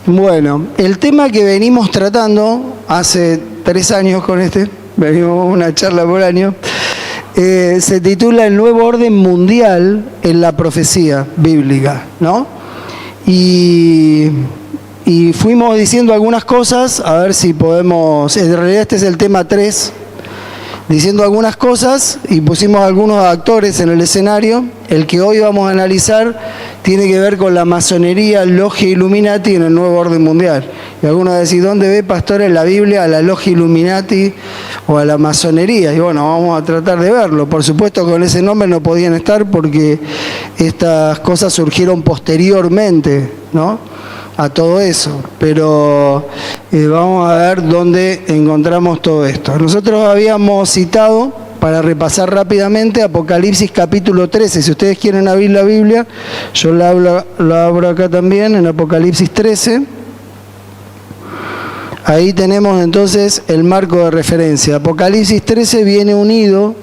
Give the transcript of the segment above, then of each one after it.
Bueno, el tema que venimos tratando hace 3 años con venimos una charla por año, se titula El nuevo orden mundial en la profecía bíblica, ¿no? Y fuimos diciendo algunas cosas, a ver si podemos, en realidad este es el tema 3, diciendo algunas cosas y pusimos algunos actores en el escenario. El que hoy vamos a analizar tiene que ver con la masonería, logia Illuminati en el nuevo orden mundial. Y algunos decís, ¿dónde ve, pastor, en la Biblia a la logia Illuminati o a la masonería? Y bueno, vamos a tratar de verlo. Por supuesto, con ese nombre no podían estar porque estas cosas surgieron posteriormente, ¿no?, a todo eso, pero vamos a ver dónde encontramos todo esto. Nosotros habíamos citado, para repasar rápidamente, Apocalipsis capítulo 13. Si ustedes quieren abrir la Biblia, yo la abro acá también, en Apocalipsis 13. Ahí tenemos entonces el marco de referencia. Apocalipsis 13 viene unido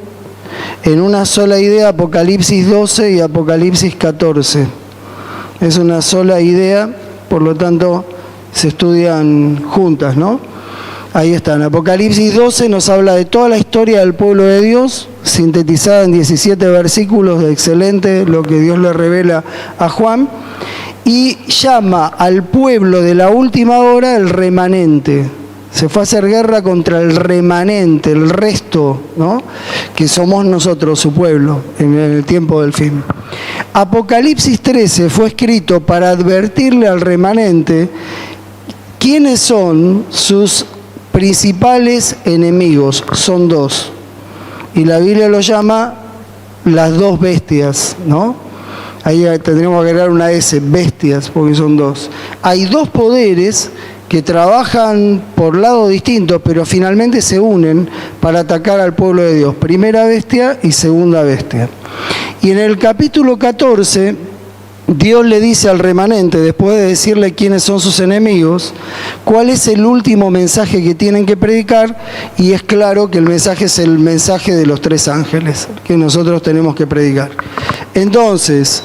en una sola idea, Apocalipsis 12 y Apocalipsis 14. Es una sola idea. Por lo tanto, se estudian juntas, ¿no? Ahí están. Apocalipsis 12 nos habla de toda la historia del pueblo de Dios, sintetizada en 17 versículos, excelente lo que Dios le revela a Juan, y llama al pueblo de la última hora el remanente. Se fue a hacer guerra contra el remanente, el resto, ¿no?, que somos nosotros, su pueblo, en el tiempo del fin. Apocalipsis 13 fue escrito para advertirle al remanente quiénes son sus principales enemigos. Son 2. Y la Biblia lo llama las 2 bestias, ¿no? Ahí tendríamos que agregar una S, bestias, porque son 2. Hay 2 poderes que trabajan por lados distintos, pero finalmente se unen para atacar al pueblo de Dios. Primera bestia y segunda bestia. Y en el capítulo 14, Dios le dice al remanente, después de decirle quiénes son sus enemigos, cuál es el último mensaje que tienen que predicar, y es claro que el mensaje es el mensaje de los 3 ángeles que nosotros tenemos que predicar. Entonces,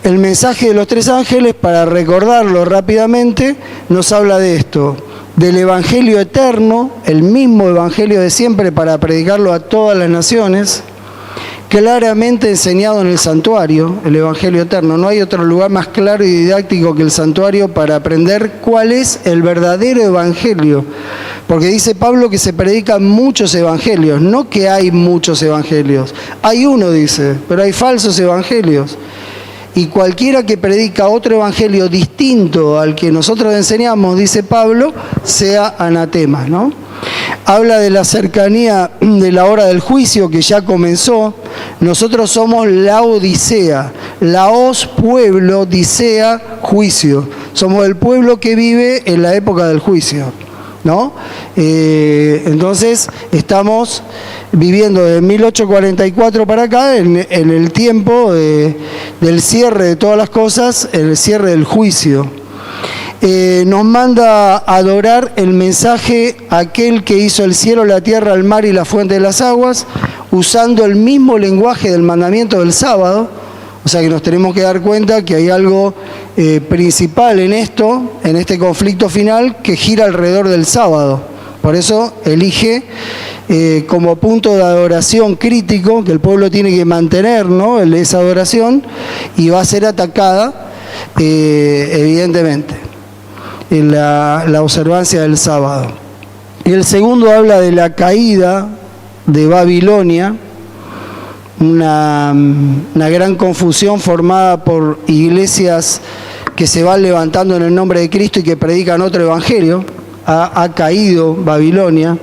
el mensaje de los 3 ángeles, para recordarlo rápidamente, nos habla de esto, del evangelio eterno, el mismo evangelio de siempre para predicarlo a todas las naciones, claramente enseñado en el santuario, el evangelio eterno. No hay otro lugar más claro y didáctico que el santuario para aprender cuál es el verdadero evangelio. Porque dice Pablo que se predican muchos evangelios, no que hay muchos evangelios. Hay uno, dice, pero hay falsos evangelios. Y cualquiera que predica otro evangelio distinto al que nosotros enseñamos, dice Pablo, sea anatema, ¿no? Habla de la cercanía de la hora del juicio que ya comenzó. Nosotros somos la Odisea, laos, pueblo, odisea, juicio. Somos el pueblo que vive en la época del juicio, ¿no? Entonces estamos viviendo de 1844 para acá en el tiempo del cierre de todas las cosas, el cierre del juicio. Nos manda a adorar el mensaje aquel que hizo el cielo, la tierra, el mar y la fuente de las aguas, usando el mismo lenguaje del mandamiento del sábado. O sea que nos tenemos que dar cuenta que hay algo principal en esto, en este conflicto final, que gira alrededor del sábado. Por eso elige como punto de adoración crítico que el pueblo tiene que mantener, ¿no?, esa adoración, y va a ser atacada, evidentemente, en la observancia del sábado. Y el segundo habla de la caída de Babilonia, una gran confusión formada por iglesias que se van levantando en el nombre de Cristo y que predican otro evangelio. Ha caído Babilonia,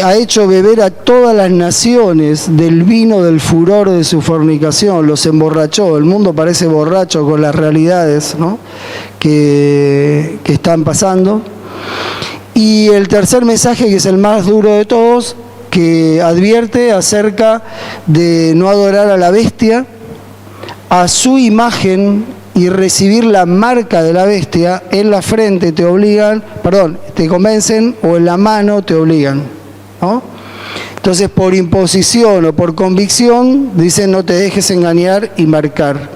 ha hecho beber a todas las naciones del vino del furor de su fornicación, los emborrachó. El mundo parece borracho con las realidades, ¿no?, que están pasando. Y el tercer mensaje, que es el más duro de todos, que advierte acerca de no adorar a la bestia, a su imagen y recibir la marca de la bestia. En la frente te convencen, o en la mano te obligan, ¿no? Entonces, por imposición o por convicción, dicen no te dejes engañar y marcar.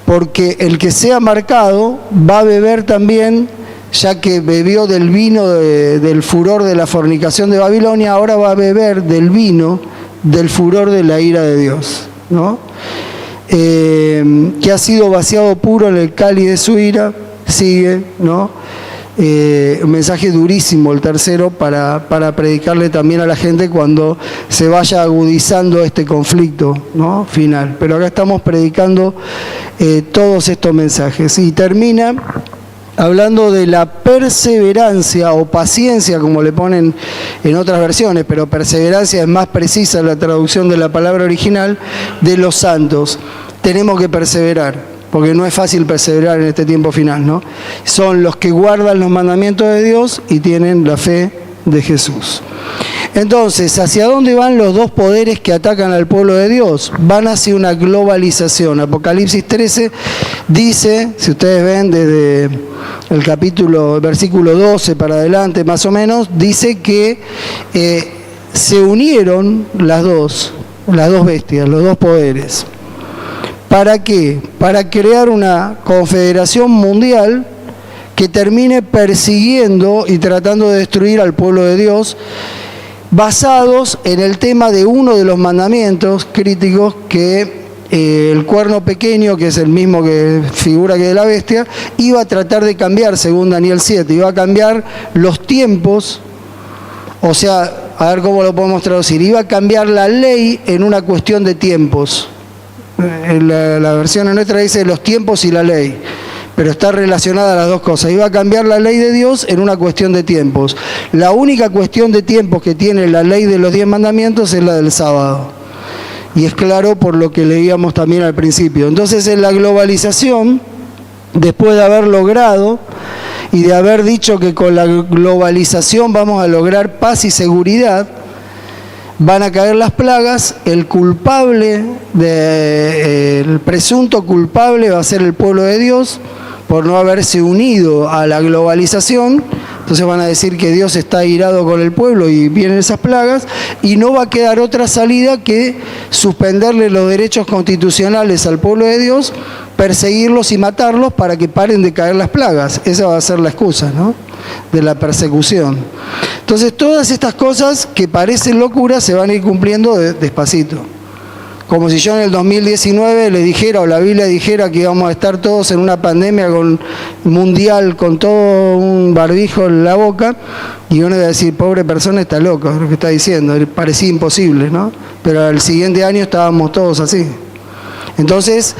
porque el que sea marcado va a beber también, ya que bebió del vino del furor de la fornicación de Babilonia, ahora va a beber del vino del furor de la ira de Dios, ¿no? Que ha sido vaciado puro en el cáliz de su ira, sigue, ¿no? Un mensaje durísimo el tercero para predicarle también a la gente cuando se vaya agudizando este conflicto, ¿no? Final. Pero acá estamos predicando todos estos mensajes. Y termina hablando de la perseverancia o paciencia, como le ponen en otras versiones, pero perseverancia es más precisa la traducción de la palabra original, de los santos. Tenemos que perseverar, porque no es fácil perseverar en este tiempo final, ¿no? Son los que guardan los mandamientos de Dios y tienen la fe de Jesús. Entonces, ¿hacia dónde van los dos poderes que atacan al pueblo de Dios? Van hacia una globalización. Apocalipsis 13 dice, si ustedes ven desde el versículo 12 para adelante más o menos, dice que se unieron las dos bestias, los dos poderes. ¿Para qué? Para crear una confederación mundial que termine persiguiendo y tratando de destruir al pueblo de Dios, basados en el tema de uno de los mandamientos críticos, que el cuerno pequeño, que es el mismo que figura que de la bestia, iba a tratar de cambiar, según Daniel 7, iba a cambiar los tiempos, o sea, a ver cómo lo podemos traducir, iba a cambiar la ley en una cuestión de tiempos. La versión nuestra dice los tiempos y la ley, pero está relacionada a las dos cosas. Iba a cambiar la ley de Dios en una cuestión de tiempos. La única cuestión de tiempos que tiene la ley de los 10 mandamientos es la del sábado. Y es claro por lo que leíamos también al principio. Entonces, en la globalización, después de haber logrado y de haber dicho que con la globalización vamos a lograr paz y seguridad, van a caer las plagas, el presunto culpable va a ser el pueblo de Dios por no haberse unido a la globalización. Entonces van a decir que Dios está airado con el pueblo y vienen esas plagas, y no va a quedar otra salida que suspenderle los derechos constitucionales al pueblo de Dios, perseguirlos y matarlos para que paren de caer las plagas. Esa va a ser la excusa, ¿no?, de la persecución. Entonces todas estas cosas que parecen locuras se van a ir cumpliendo despacito. Como si yo en el 2019 le dijera, o la Biblia dijera, que íbamos a estar todos en una pandemia mundial con todo un barbijo en la boca, y uno iba a decir, pobre persona, está loco, es lo que está diciendo, parecía imposible, ¿no? Pero al siguiente año estábamos todos así. Entonces,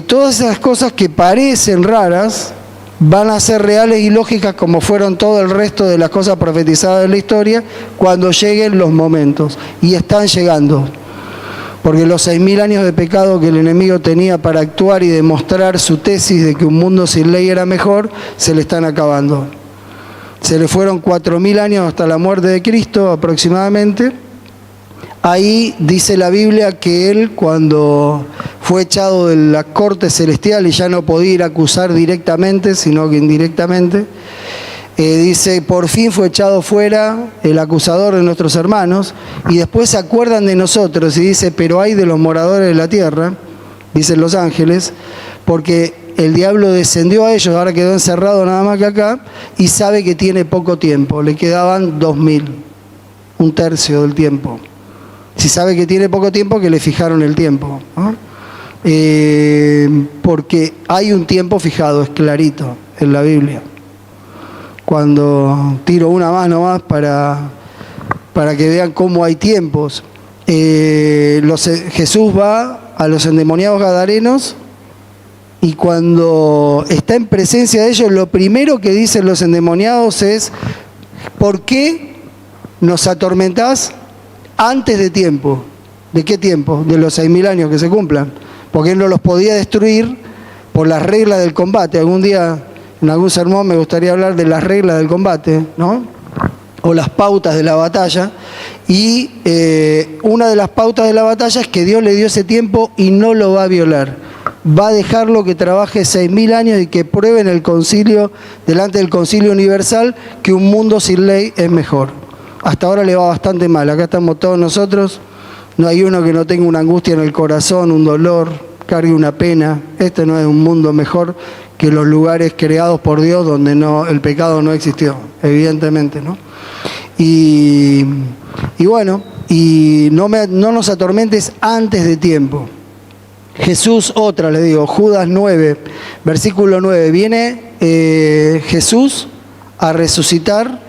todas esas cosas que parecen raras van a ser reales y lógicas, como fueron todo el resto de las cosas profetizadas en la historia, cuando lleguen los momentos. Y están llegando. Porque los 6.000 años de pecado que el enemigo tenía para actuar y demostrar su tesis de que un mundo sin ley era mejor, se le están acabando. Se le fueron 4.000 años hasta la muerte de Cristo aproximadamente. Ahí dice la Biblia que él, cuando fue echado de la corte celestial y ya no podía ir a acusar directamente, sino que indirectamente, dice, por fin fue echado fuera el acusador de nuestros hermanos, y después se acuerdan de nosotros y dice, pero hay de los moradores de la tierra, dicen los ángeles, porque el diablo descendió a ellos, ahora quedó encerrado nada más que acá, y sabe que tiene poco tiempo, le quedaban 2.000, un tercio del tiempo. Si sabe que tiene poco tiempo, que le fijaron el tiempo, ¿no? Porque hay un tiempo fijado, es clarito en la Biblia. Cuando tiro una más nomás para que vean cómo hay tiempos. Jesús va a los endemoniados gadarenos, y cuando está en presencia de ellos, lo primero que dicen los endemoniados es, ¿por qué nos atormentás antes de tiempo? ¿De qué tiempo? De los 6.000 años que se cumplan. Porque él no los podía destruir por las reglas del combate. Algún día, en algún sermón, me gustaría hablar de las reglas del combate, ¿no? O las pautas de la batalla. Y una de las pautas de la batalla es que Dios le dio ese tiempo y no lo va a violar. Va a dejarlo que trabaje 6.000 años y que pruebe en el concilio, delante del concilio universal, que un mundo sin ley es mejor. Hasta ahora le va bastante mal. Acá estamos todos nosotros. No hay uno que no tenga una angustia en el corazón, un dolor cargue una pena. Este no es un mundo mejor que los lugares creados por Dios donde el pecado no existió, evidentemente, ¿no? Y bueno, y no nos atormentes antes de tiempo. Jesús, otra, le digo, Judas 9, versículo 9, viene Jesús a resucitar,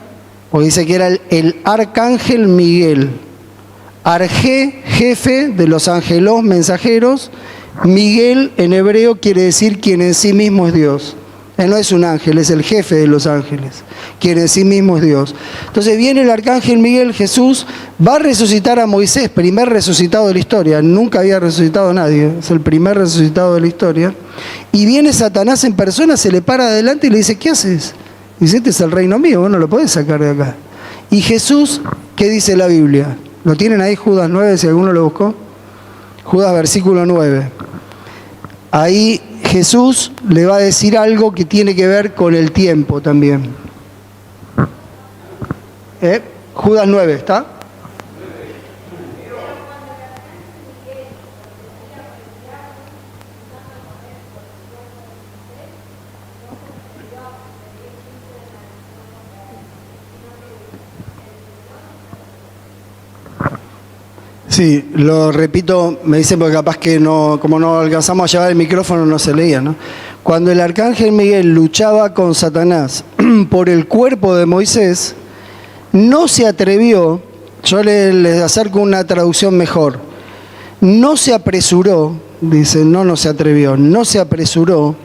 porque dice que era el arcángel Miguel, Argé, jefe de los ángelos mensajeros. Miguel en hebreo quiere decir quien en sí mismo es Dios. Él no es un ángel, es el jefe de los ángeles, quien en sí mismo es Dios. Entonces viene el arcángel Miguel, Jesús, va a resucitar a Moisés, primer resucitado de la historia. Nunca había resucitado nadie, es el primer resucitado de la historia. Y viene Satanás en persona, se le para adelante y le dice, ¿qué haces? Dice, este es el reino mío, vos no lo podés sacar de acá. Y Jesús, ¿qué dice la Biblia? ¿Lo tienen ahí, Judas 9, si alguno lo buscó? Judas versículo 9. Ahí Jesús le va a decir algo que tiene que ver con el tiempo también. Judas 9, ¿está? Sí, lo repito, me dicen porque capaz que no, como no alcanzamos a llevar el micrófono no se leía, ¿no? Cuando el arcángel Miguel luchaba con Satanás por el cuerpo de Moisés, no se atrevió, yo les acerco una traducción mejor, no se apresuró, dice, no se atrevió, no se apresuró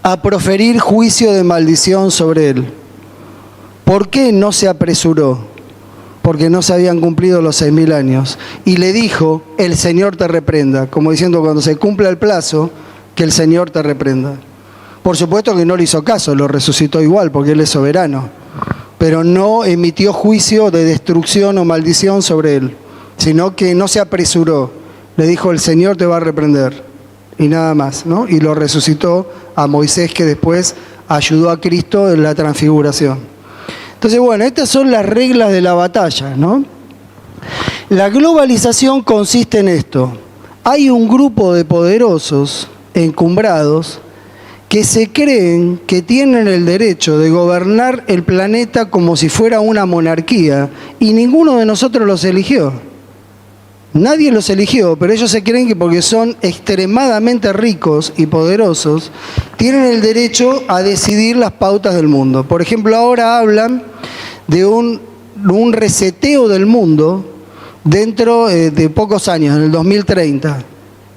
a proferir juicio de maldición sobre él. ¿Por qué no se apresuró? Porque no se habían cumplido los 6.000 años. Y le dijo, el Señor te reprenda, como diciendo, cuando se cumpla el plazo, que el Señor te reprenda. Por supuesto que no le hizo caso, lo resucitó igual, porque Él es soberano. Pero no emitió juicio de destrucción o maldición sobre él, sino que no se apresuró. Le dijo, el Señor te va a reprender. Y nada más, ¿no? Y lo resucitó a Moisés, que después ayudó a Cristo en la transfiguración. Entonces, bueno, estas son las reglas de la batalla, ¿no? La globalización consiste en esto. Hay un grupo de poderosos encumbrados que se creen que tienen el derecho de gobernar el planeta como si fuera una monarquía, y ninguno de nosotros los eligió. Nadie los eligió, pero ellos se creen que porque son extremadamente ricos y poderosos, tienen el derecho a decidir las pautas del mundo. Por ejemplo, ahora hablan de un reseteo del mundo dentro de pocos años, en el 2030.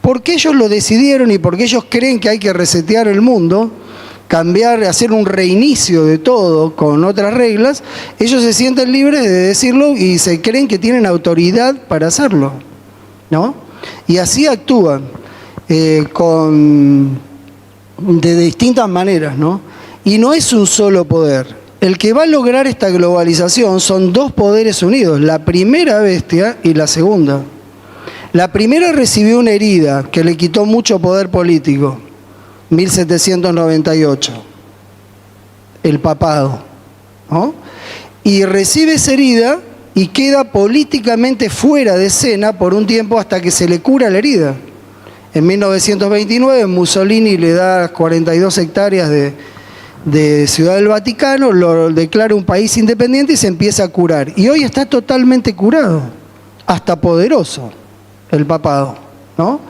Porque ellos lo decidieron y porque ellos creen que hay que resetear el mundo, cambiar, hacer un reinicio de todo con otras reglas, ellos se sienten libres de decirlo y se creen que tienen autoridad para hacerlo, ¿no? Y así actúan de distintas maneras, ¿no? Y no es un solo poder. El que va a lograr esta globalización son dos poderes unidos, la primera bestia y la segunda. La primera recibió una herida que le quitó mucho poder político, 1798, el papado, ¿no? Y recibe esa herida y queda políticamente fuera de escena por un tiempo hasta que se le cura la herida. En 1929 Mussolini le da 42 hectáreas de Ciudad del Vaticano, lo declara un país independiente y se empieza a curar. Y hoy está totalmente curado, hasta poderoso el papado, ¿no?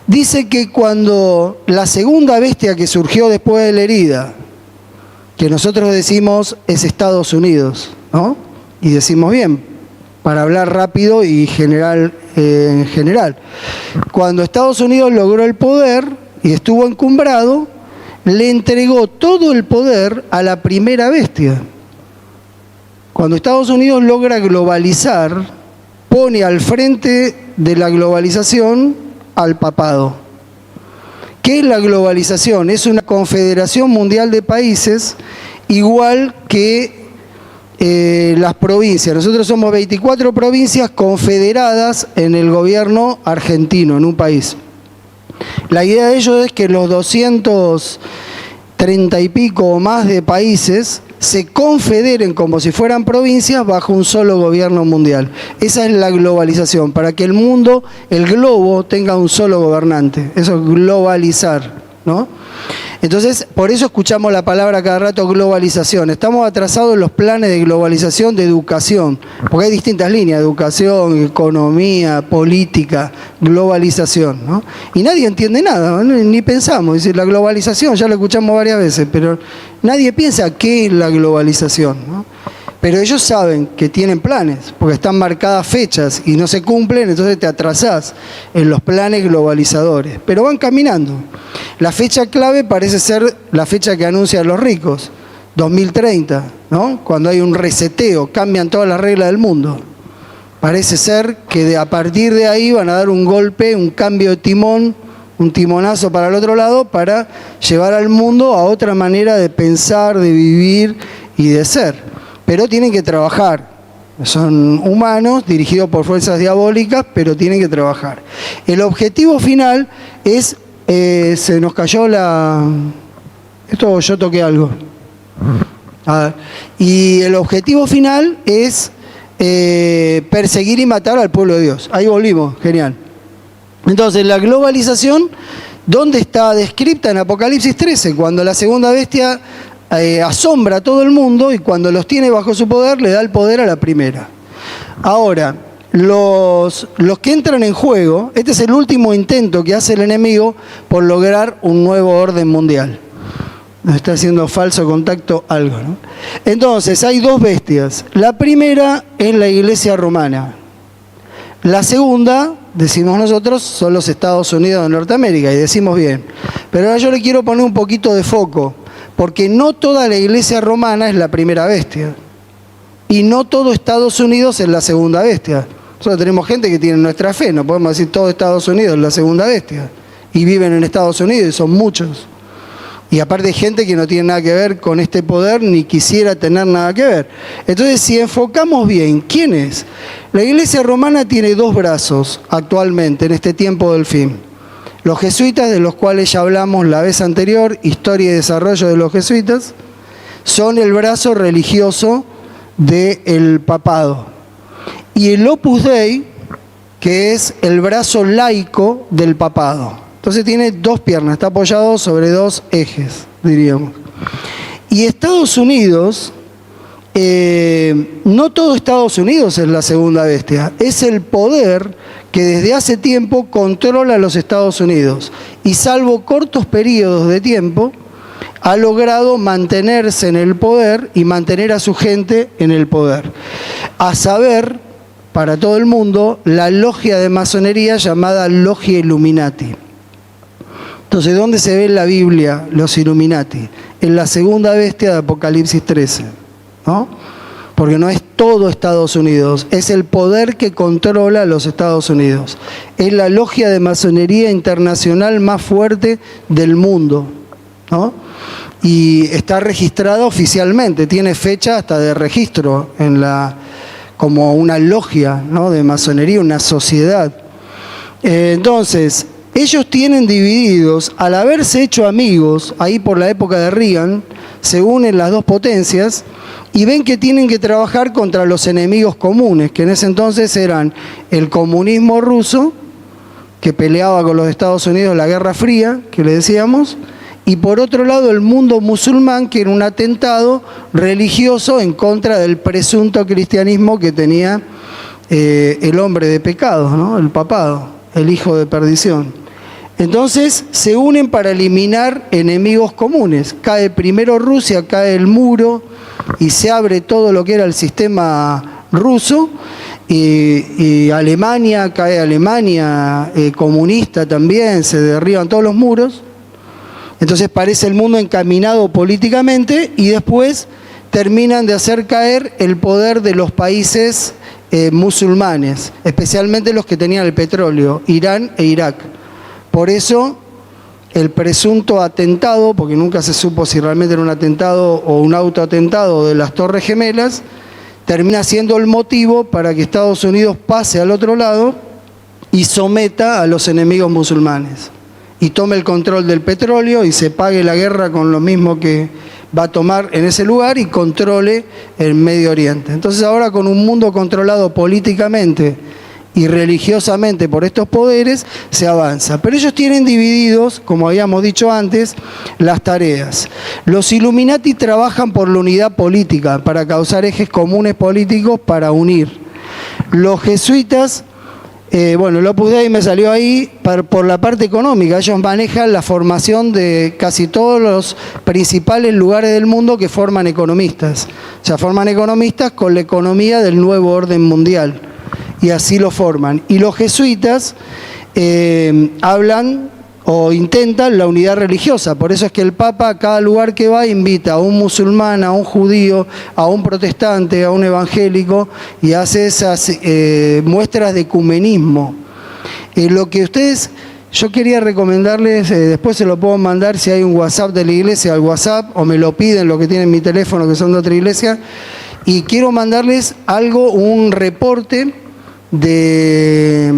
Dice que cuando la segunda bestia que surgió después de la herida, que nosotros decimos es Estados Unidos, ¿no? Y decimos bien, para hablar rápido y en general. Cuando Estados Unidos logró el poder y estuvo encumbrado, le entregó todo el poder a la primera bestia. Cuando Estados Unidos logra globalizar, pone al frente de la globalización al papado. ¿Qué es la globalización? Es una confederación mundial de países, igual que las provincias. Nosotros somos 24 provincias confederadas en el gobierno argentino, en un país. La idea de ellos es que los 230 y pico o más de países se confederen como si fueran provincias bajo un solo gobierno mundial. Esa es la globalización, para que el mundo, el globo, tenga un solo gobernante. Eso es globalizar, ¿no? Entonces, por eso escuchamos la palabra cada rato globalización. Estamos atrasados en los planes de globalización de educación, porque hay distintas líneas, educación, economía, política, globalización, ¿no? Y nadie entiende nada, ¿no? Ni pensamos. Es decir, la globalización, ya lo escuchamos varias veces, pero nadie piensa qué es la globalización, ¿no? Pero ellos saben que tienen planes, porque están marcadas fechas y no se cumplen, entonces te atrasás en los planes globalizadores. Pero van caminando. La fecha clave parece ser la fecha que anuncian los ricos, 2030, ¿no? Cuando hay un reseteo, cambian todas las reglas del mundo. Parece ser que a partir de ahí van a dar un golpe, un cambio de timón, un timonazo para el otro lado, para llevar al mundo a otra manera de pensar, de vivir y de ser. Pero tienen que trabajar. Son humanos, dirigidos por fuerzas diabólicas, pero tienen que trabajar. El objetivo final es... se nos cayó la... Esto yo toqué algo. Y el objetivo final es perseguir y matar al pueblo de Dios. Ahí volvimos, genial. Entonces, la globalización, ¿dónde está descrita? En Apocalipsis 13, cuando la segunda bestia asombra a todo el mundo y cuando los tiene bajo su poder, le da el poder a la primera. Ahora, los que entran en juego, este es el último intento que hace el enemigo por lograr un nuevo orden mundial. Nos está haciendo falso contacto algo, ¿no? Entonces, hay dos bestias. La primera es la Iglesia romana. La segunda, decimos nosotros, son los Estados Unidos de Norteamérica, y decimos bien. Pero ahora yo le quiero poner un poquito de foco, porque no toda la Iglesia romana es la primera bestia. Y no todo Estados Unidos es la segunda bestia. Nosotros tenemos gente que tiene nuestra fe, no podemos decir todo Estados Unidos es la segunda bestia. Y viven en Estados Unidos y son muchos. Y aparte hay gente que no tiene nada que ver con este poder ni quisiera tener nada que ver. Entonces, si enfocamos bien, ¿quién es? La Iglesia romana tiene dos brazos actualmente en este tiempo del fin. Los jesuitas, de los cuales ya hablamos la vez anterior, historia y desarrollo de los jesuitas, son el brazo religioso del papado. Y el Opus Dei, que es el brazo laico del papado. Entonces tiene dos piernas, está apoyado sobre dos ejes, diríamos. Y Estados Unidos, no todo Estados Unidos es la segunda bestia, es el poder que desde hace tiempo controla a los Estados Unidos. Y salvo cortos periodos de tiempo, ha logrado mantenerse en el poder y mantener a su gente en el poder. A saber, para todo el mundo, la logia de masonería llamada Logia Illuminati. Entonces, ¿dónde se ve en la Biblia los Illuminati? En la segunda bestia de Apocalipsis 13, ¿no? Porque no es todo Estados Unidos, es el poder que controla a los Estados Unidos. Es la logia de masonería internacional más fuerte del mundo, ¿no? Y está registrada oficialmente, tiene fecha hasta de registro como una logia, ¿no?, de masonería, una sociedad. Entonces, ellos tienen divididos, al haberse hecho amigos, ahí por la época de Reagan, se unen las dos potencias y ven que tienen que trabajar contra los enemigos comunes, que en ese entonces eran el comunismo ruso, que peleaba con los Estados Unidos la Guerra Fría, que le decíamos, y por otro lado el mundo musulmán, que era un atentado religioso en contra del presunto cristianismo que tenía el hombre de pecado, ¿no?, el papado, el hijo de perdición. Entonces se unen para eliminar enemigos comunes. Cae primero Rusia, cae el muro y se abre todo lo que era el sistema ruso. Y Alemania, cae Alemania comunista también, se derriban todos los muros. Entonces parece el mundo encaminado políticamente y después terminan de hacer caer el poder de los países musulmanes, especialmente los que tenían el petróleo, Irán e Irak. Por eso el presunto atentado, porque nunca se supo si realmente era un atentado o un autoatentado de las Torres Gemelas, termina siendo el motivo para que Estados Unidos pase al otro lado y someta a los enemigos musulmanes y tome el control del petróleo y se pague la guerra con lo mismo que va a tomar en ese lugar y controle el Medio Oriente. Entonces ahora, con un mundo controlado políticamente y religiosamente por estos poderes, se avanza. Pero ellos tienen divididos, como habíamos dicho antes, las tareas. Los Illuminati trabajan por la unidad política, para causar ejes comunes políticos, para unir. Los jesuitas, el Opus Dei me salió ahí por la parte económica. Ellos manejan la formación de casi todos los principales lugares del mundo que forman economistas. O sea, forman economistas con la economía del nuevo orden mundial. Y así lo forman. Y los jesuitas hablan o intentan la unidad religiosa. Por eso es que el Papa, a cada lugar que va, invita a un musulmán, a un judío, a un protestante, a un evangélico, y hace esas muestras de ecumenismo. Lo que yo quería recomendarles, después se lo puedo mandar si hay un WhatsApp de la iglesia, al WhatsApp, o me lo piden los que tienen mi teléfono, que son de otra iglesia, y quiero mandarles un reporte de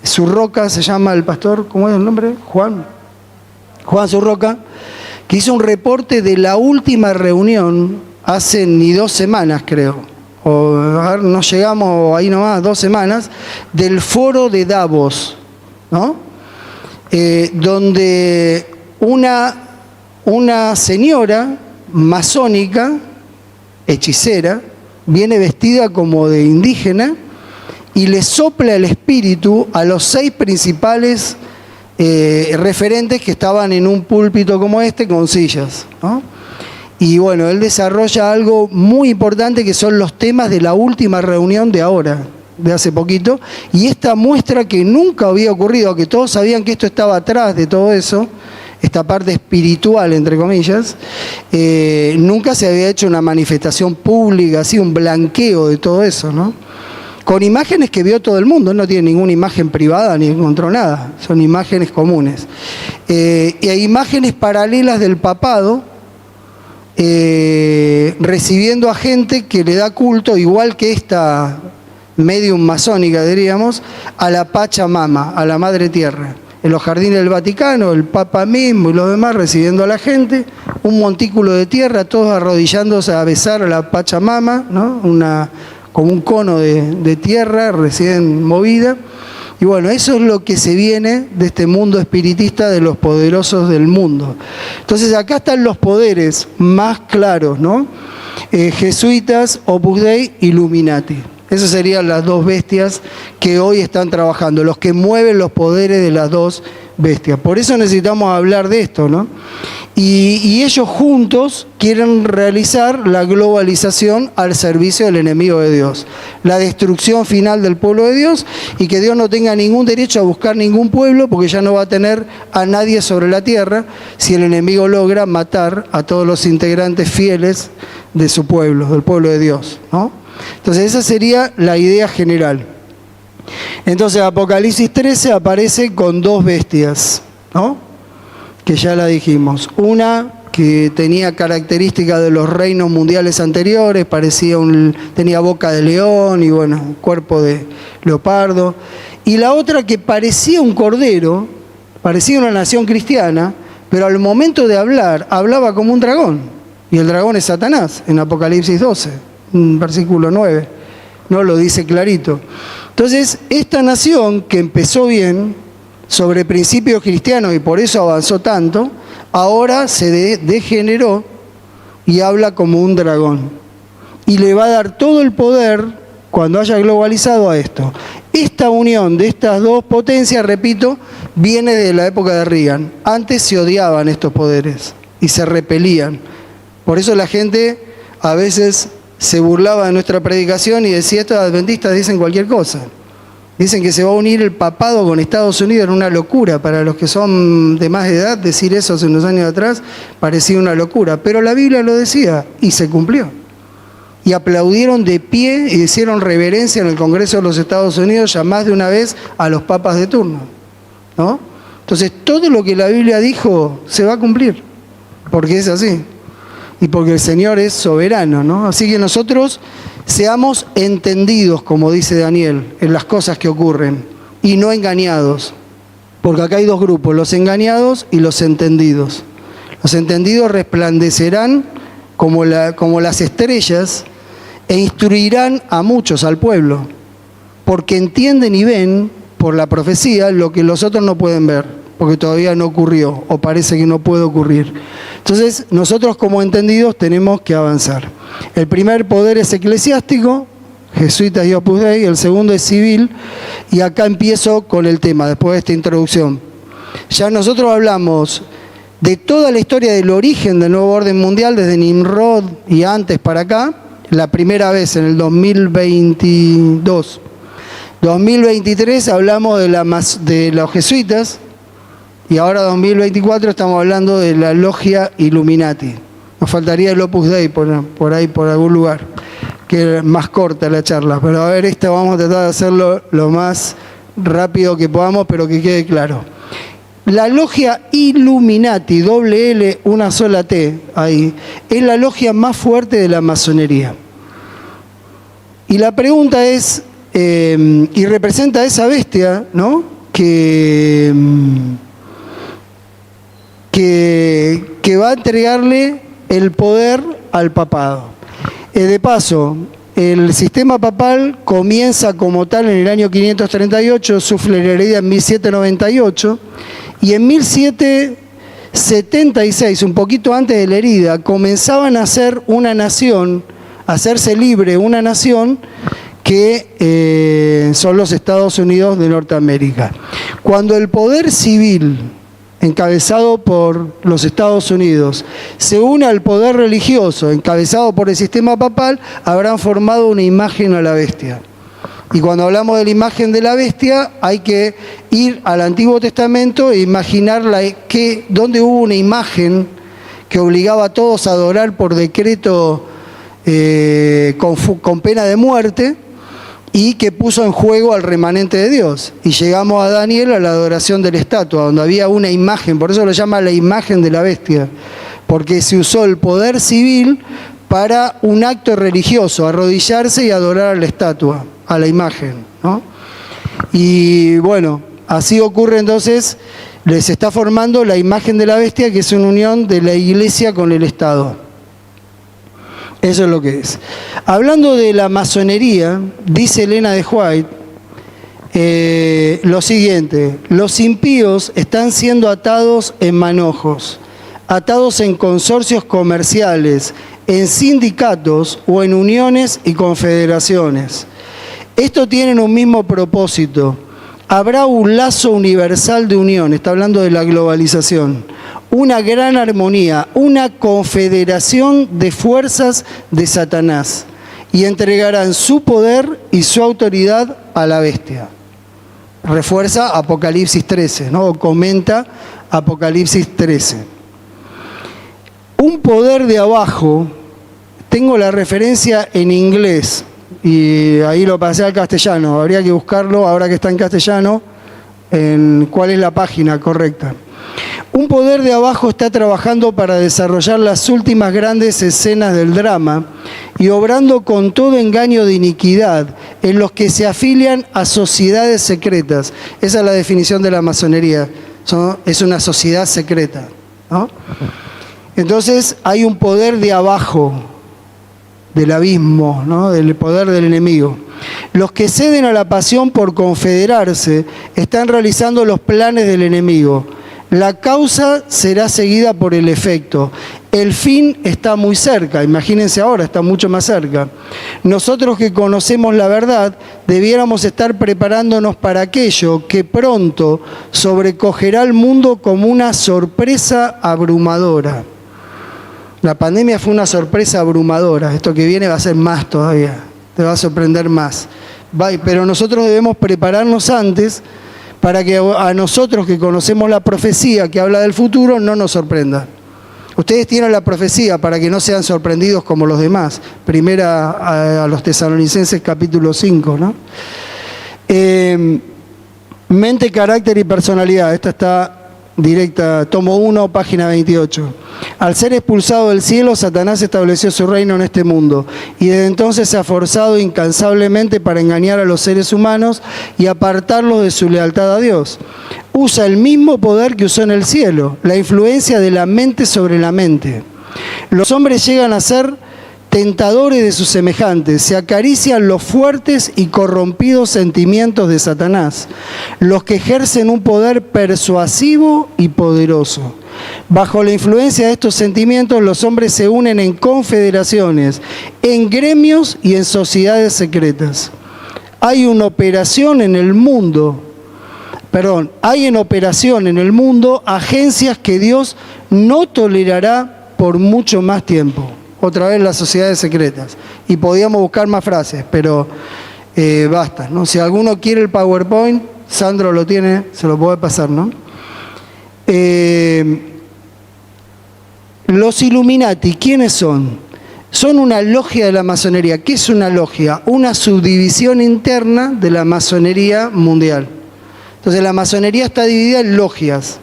Zurroca, se llama el pastor, ¿cómo es el nombre? Juan Zurroca, que hizo un reporte de la última reunión hace ni 2 semanas, creo, o no llegamos ahí nomás, 2 semanas, del foro de Davos, ¿no? Donde una señora masónica, hechicera, viene vestida como de indígena y le sopla el espíritu a los 6 principales referentes que estaban en un púlpito como este con sillas, ¿no? Y bueno, él desarrolla algo muy importante, que son los temas de la última reunión de ahora, de hace poquito, y esta muestra que nunca había ocurrido, que todos sabían que esto estaba atrás de todo eso, esta parte espiritual, entre comillas, nunca se había hecho una manifestación pública, así un blanqueo de todo eso, ¿no? Con imágenes que vio todo el mundo, no tiene ninguna imagen privada ni encontró nada, son imágenes comunes. Y hay imágenes paralelas del papado, recibiendo a gente que le da culto, igual que esta medium masónica, diríamos, a la Pachamama, a la Madre Tierra. En los jardines del Vaticano, el Papa mismo y los demás recibiendo a la gente, un montículo de tierra, todos arrodillándose a besar a la Pachamama, ¿no? Como un cono de tierra recién movida. Y bueno, eso es lo que se viene de este mundo espiritista de los poderosos del mundo. Entonces acá están los poderes más claros, ¿no? Jesuitas, Opus Dei, Illuminati. Esas serían las 2 bestias que hoy están trabajando, los que mueven los poderes de las 2 bestias. Por eso necesitamos hablar de esto, ¿no? Y ellos juntos quieren realizar la globalización al servicio del enemigo de Dios, la destrucción final del pueblo de Dios, y que Dios no tenga ningún derecho a buscar ningún pueblo, porque ya no va a tener a nadie sobre la tierra si el enemigo logra matar a todos los integrantes fieles de su pueblo, del pueblo de Dios, ¿no? Entonces esa sería la idea general. Entonces Apocalipsis 13 aparece con 2 bestias, ¿no? Que ya la dijimos. Una que tenía características de los reinos mundiales anteriores, tenía boca de león y bueno, cuerpo de leopardo. Y la otra que parecía un cordero, parecía una nación cristiana, pero al momento de hablar, hablaba como un dragón. Y el dragón es Satanás, en Apocalipsis 12, versículo 9. No lo dice clarito. Entonces, esta nación que empezó bien, sobre principios cristianos y por eso avanzó tanto, ahora se degeneró y habla como un dragón. Y le va a dar todo el poder cuando haya globalizado a esto. Esta unión de estas 2 potencias, repito, viene de la época de Reagan. Antes se odiaban estos poderes y se repelían. Por eso la gente a veces se burlaba de nuestra predicación y decía, estos adventistas dicen cualquier cosa. Dicen que se va a unir el papado con Estados Unidos, era una locura. Para los que son de más edad, decir eso hace unos años atrás parecía una locura. Pero la Biblia lo decía y se cumplió. Y aplaudieron de pie y hicieron reverencia en el Congreso de los Estados Unidos ya más de una vez a los papas de turno, ¿no? Entonces todo lo que la Biblia dijo se va a cumplir, porque es así. Y porque el Señor es soberano, ¿no? Así que nosotros seamos entendidos, como dice Daniel, en las cosas que ocurren, y no engañados. Porque acá hay 2 grupos, los engañados y los entendidos. Los entendidos resplandecerán como las estrellas e instruirán a muchos, al pueblo, porque entienden y ven por la profecía lo que los otros no pueden ver, porque todavía no ocurrió o parece que no puede ocurrir. Entonces, nosotros como entendidos tenemos que avanzar. El primer poder es eclesiástico, jesuitas y Opus Dei, el segundo es civil, y acá empiezo con el tema, después de esta introducción. Ya nosotros hablamos de toda la historia del origen del nuevo orden mundial, desde Nimrod y antes para acá, la primera vez en el 2022. 2023 hablamos de los jesuitas, y ahora 2024 estamos hablando de la logia Illuminati. Nos faltaría el Opus Dei por ahí, por algún lugar, que es más corta la charla. Pero a ver, esta vamos a tratar de hacerlo lo más rápido que podamos, pero que quede claro. La logia Illuminati, doble L, una sola T, ahí, es la logia más fuerte de la masonería. Y la pregunta es, y representa a esa bestia, ¿no?, que va a entregarle el poder al papado. De paso, el sistema papal comienza como tal en el año 538, sufre la heredia en 1798, y en 1776, un poquito antes de la herida, comenzaban a ser una nación, a hacerse libre una nación que son los Estados Unidos de Norteamérica. Cuando el poder civil, encabezado por los Estados Unidos, se une al poder religioso, encabezado por el sistema papal, habrán formado una imagen a la bestia. Y cuando hablamos de la imagen de la bestia, hay que ir al Antiguo Testamento e imaginar dónde hubo una imagen que obligaba a todos a adorar por decreto con pena de muerte, y que puso en juego al remanente de Dios. Y llegamos a Daniel, a la adoración de la estatua, donde había una imagen, por eso lo llama la imagen de la bestia, porque se usó el poder civil para un acto religioso, arrodillarse y adorar a la estatua, a la imagen, ¿no? Y bueno, así ocurre entonces, les está formando la imagen de la bestia, que es una unión de la iglesia con el Estado. Eso es lo que es. Hablando de la masonería, dice Elena de White lo siguiente: los impíos están siendo atados en manojos, atados en consorcios comerciales, en sindicatos o en uniones y confederaciones. Estos tienen un mismo propósito. Habrá un lazo universal de unión, está hablando de la globalización, una gran armonía, una confederación de fuerzas de Satanás, y entregarán su poder y su autoridad a la bestia. Refuerza Apocalipsis 13, ¿no? O comenta Apocalipsis 13. Un poder de abajo, tengo la referencia en inglés, y ahí lo pasé al castellano, habría que buscarlo ahora que está en castellano, en cuál es la página correcta. Un poder de abajo está trabajando para desarrollar las últimas grandes escenas del drama y obrando con todo engaño de iniquidad en los que se afilian a sociedades secretas. Esa es la definición de la masonería, es una sociedad secreta, ¿no? Entonces hay un poder de abajo, del abismo, ¿no?, del poder del enemigo. Los que ceden a la pasión por confederarse están realizando los planes del enemigo. La causa será seguida por el efecto. El fin está muy cerca, imagínense ahora, está mucho más cerca. Nosotros que conocemos la verdad, debiéramos estar preparándonos para aquello que pronto sobrecogerá al mundo como una sorpresa abrumadora. La pandemia fue una sorpresa abrumadora. Esto que viene va a ser más todavía. Te va a sorprender más. Pero nosotros debemos prepararnos antes para que a nosotros que conocemos la profecía que habla del futuro no nos sorprenda. Ustedes tienen la profecía para que no sean sorprendidos como los demás. Primera a los Tesalonicenses capítulo 5, ¿no? Mente, carácter y personalidad. Esta está directa, tomo 1, página 28. Al ser expulsado del cielo, Satanás estableció su reino en este mundo y desde entonces se ha forzado incansablemente para engañar a los seres humanos y apartarlos de su lealtad a Dios. Usa el mismo poder que usó en el cielo, la influencia de la mente sobre la mente. Los hombres llegan a ser tentadores de sus semejantes, se acarician los fuertes y corrompidos sentimientos de Satanás, los que ejercen un poder persuasivo y poderoso. Bajo la influencia de estos sentimientos, los hombres se unen en confederaciones, en gremios y en sociedades secretas. Hay en operación en el mundo agencias que Dios no tolerará por mucho más tiempo. Otra vez las sociedades secretas. Y podíamos buscar más frases, pero basta, ¿no? Si alguno quiere el PowerPoint, Sandro lo tiene, se lo puede pasar, ¿no? Los Illuminati, ¿quiénes son? Son una logia de la masonería. ¿Qué es una logia? Una subdivisión interna de la masonería mundial. Entonces la masonería está dividida en logias.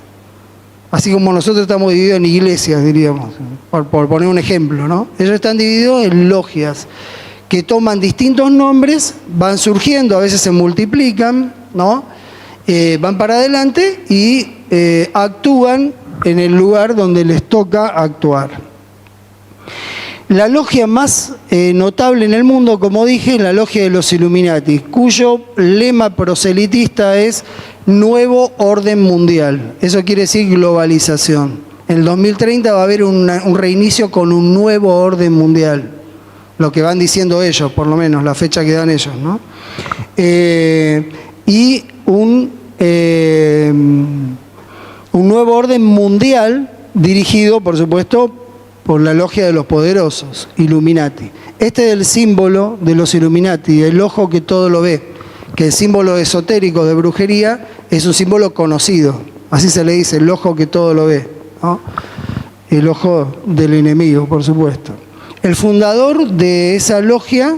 Así como nosotros estamos divididos en iglesias, diríamos, por poner un ejemplo, ¿no? Ellos están divididos en logias que toman distintos nombres, van surgiendo, a veces se multiplican, ¿no? Van para adelante y actúan en el lugar donde les toca actuar. La logia más notable en el mundo, como dije, es la logia de los Illuminati, cuyo lema proselitista es Nuevo Orden Mundial. Eso quiere decir globalización. En el 2030 va a haber un reinicio con un nuevo orden mundial. Lo que van diciendo ellos, por lo menos, la fecha que dan ellos, ¿no? Y un nuevo orden mundial dirigido, por supuesto, por la logia de los poderosos, Illuminati. Este es el símbolo de los Illuminati, el ojo que todo lo ve, que el símbolo esotérico de brujería es un símbolo conocido, así se le dice, el ojo que todo lo ve, ¿no? El ojo del enemigo, por supuesto. El fundador de esa logia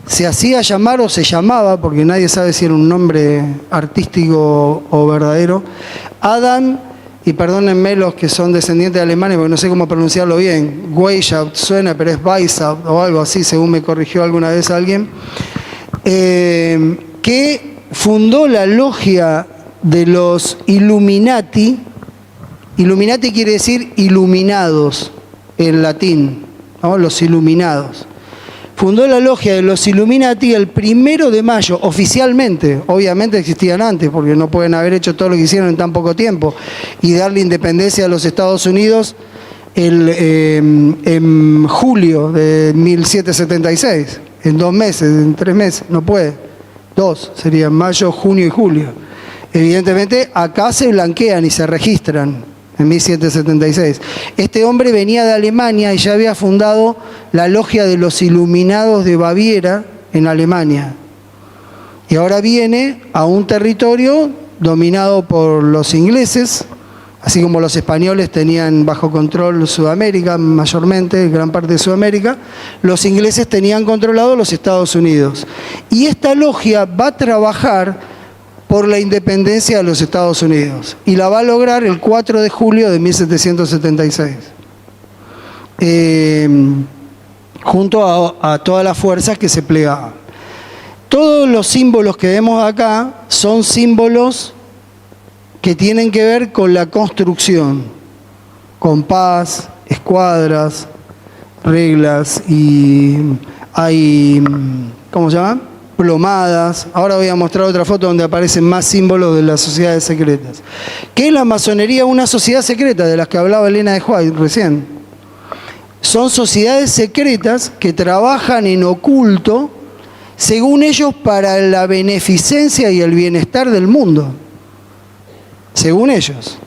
se hacía llamar, o se llamaba, porque nadie sabe si era un nombre artístico o verdadero, Adam, y perdónenme los que son descendientes de alemanes, porque no sé cómo pronunciarlo bien, Weishaupt suena, pero es Weishaupt o algo así, según me corrigió alguna vez alguien, que fundó la logia de los Illuminati. Illuminati quiere decir iluminados en latín, ¿no? Los iluminados. Fundó la logia de los Illuminati el 1 de mayo, oficialmente. Obviamente existían antes, porque no pueden haber hecho todo lo que hicieron en tan poco tiempo. Y darle independencia a los Estados Unidos en julio de 1776. En 2 meses, en 3 meses, no puede. 2, serían mayo, junio y julio. Evidentemente, acá se blanquean y se registran en 1776. Este hombre venía de Alemania y ya había fundado la logia de los Iluminados de Baviera en Alemania. Y ahora viene a un territorio dominado por los ingleses, así como los españoles tenían bajo control Sudamérica, mayormente, gran parte de Sudamérica, los ingleses tenían controlado los Estados Unidos. Y esta logia va a trabajar por la independencia de los Estados Unidos y la va a lograr el 4 de julio de 1776, junto a todas las fuerzas que se plegaban. Todos los símbolos que vemos acá son símbolos que tienen que ver con la construcción, compás, escuadras, reglas, y hay, ¿cómo se llama?, plomadas. Ahora voy a mostrar otra foto donde aparecen más símbolos de las sociedades secretas. ¿Qué es la masonería? Una sociedad secreta de las que hablaba Elena de White recién. Son sociedades secretas que trabajan en oculto, según ellos, para la beneficencia y el bienestar del mundo. Según ellos.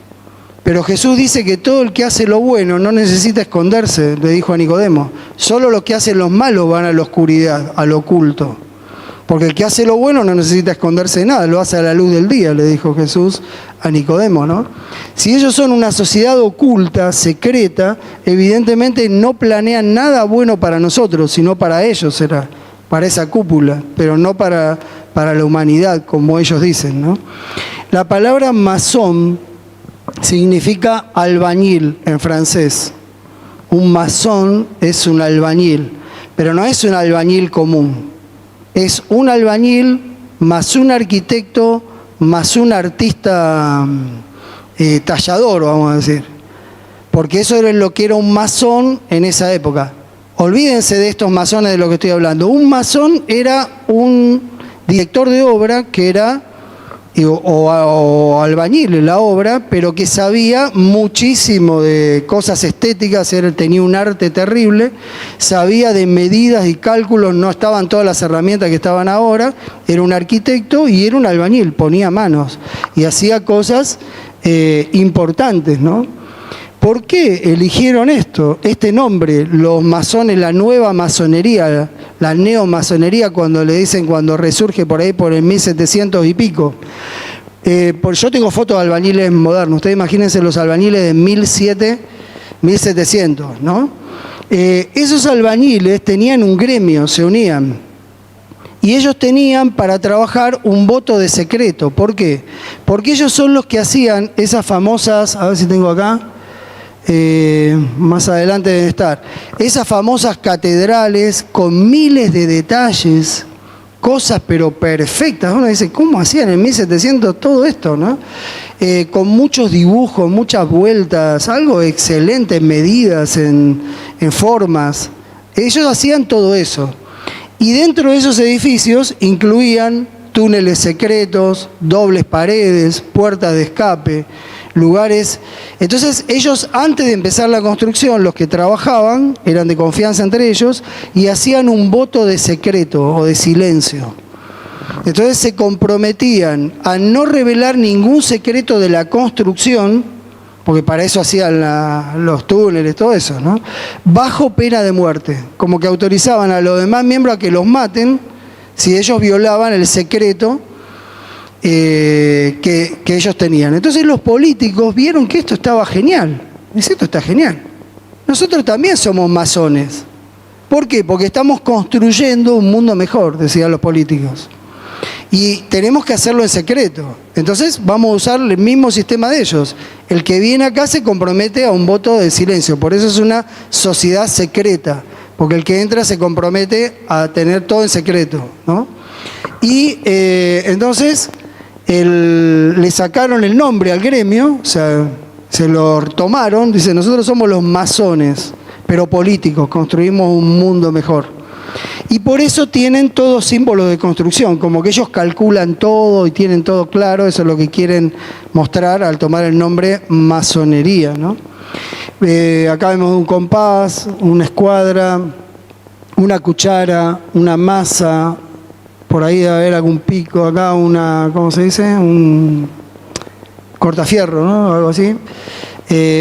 Pero Jesús dice que todo el que hace lo bueno no necesita esconderse, le dijo a Nicodemo. Solo los que hacen los malos van a la oscuridad, al oculto. Porque el que hace lo bueno no necesita esconderse de nada, lo hace a la luz del día, le dijo Jesús a Nicodemo, ¿no? Si ellos son una sociedad oculta, secreta, evidentemente no planean nada bueno para nosotros, sino para ellos será, para esa cúpula, pero no para la humanidad, como ellos dicen, ¿no? La palabra masón significa albañil en francés. Un masón es un albañil, pero no es un albañil común. Es un albañil más un arquitecto más un artista tallador, vamos a decir. Porque eso era lo que era un masón en esa época. Olvídense de estos masones de lo que estoy hablando. Un masón era un director de obra que era, o albañil en la obra, pero que sabía muchísimo de cosas estéticas, tenía un arte terrible, sabía de medidas y cálculos, no estaban todas las herramientas que estaban ahora, era un arquitecto y era un albañil, ponía manos y hacía cosas importantes, ¿no? ¿Por qué eligieron este nombre, los masones, la nueva masonería, la neomasonería, cuando le dicen, cuando resurge por ahí por el 1700 y pico? Yo tengo fotos de albañiles modernos, ustedes imagínense los albañiles de 1700, ¿no? Esos albañiles tenían un gremio, se unían, y ellos tenían para trabajar un voto de secreto. ¿Por qué? Porque ellos son los que hacían esas famosas, a ver si tengo acá, más adelante deben estar, esas famosas catedrales con miles de detalles, cosas pero perfectas. Uno dice, ¿cómo hacían en 1700 todo esto, no? Con muchos dibujos, muchas vueltas, algo excelente en medidas, en formas. Ellos hacían todo eso. Y dentro de esos edificios incluían túneles secretos, dobles paredes, puertas de escape, lugares. Entonces ellos, antes de empezar la construcción, los que trabajaban eran de confianza entre ellos y hacían un voto de secreto o de silencio. Entonces se comprometían a no revelar ningún secreto de la construcción, porque para eso hacían los túneles, todo eso, ¿no? Bajo pena de muerte, como que autorizaban a los demás miembros a que los maten si ellos violaban el secreto que ellos tenían. Entonces los políticos vieron que esto estaba genial. Dice, esto está genial. Nosotros también somos masones. ¿Por qué? Porque estamos construyendo un mundo mejor, decían los políticos. Y tenemos que hacerlo en secreto. Entonces vamos a usar el mismo sistema de ellos. El que viene acá se compromete a un voto de silencio. Por eso es una sociedad secreta. Porque el que entra se compromete a tener todo en secreto, ¿no? Y entonces le sacaron el nombre al gremio, o sea, se lo tomaron, dice, nosotros somos los masones, pero políticos, construimos un mundo mejor. Y por eso tienen todos símbolos de construcción, como que ellos calculan todo y tienen todo claro, eso es lo que quieren mostrar al tomar el nombre masonería, ¿no? Acá vemos un compás, una escuadra, una cuchara, una masa, por ahí debe haber algún pico, acá una, ¿cómo se dice? Un cortafierro, ¿no? Algo así.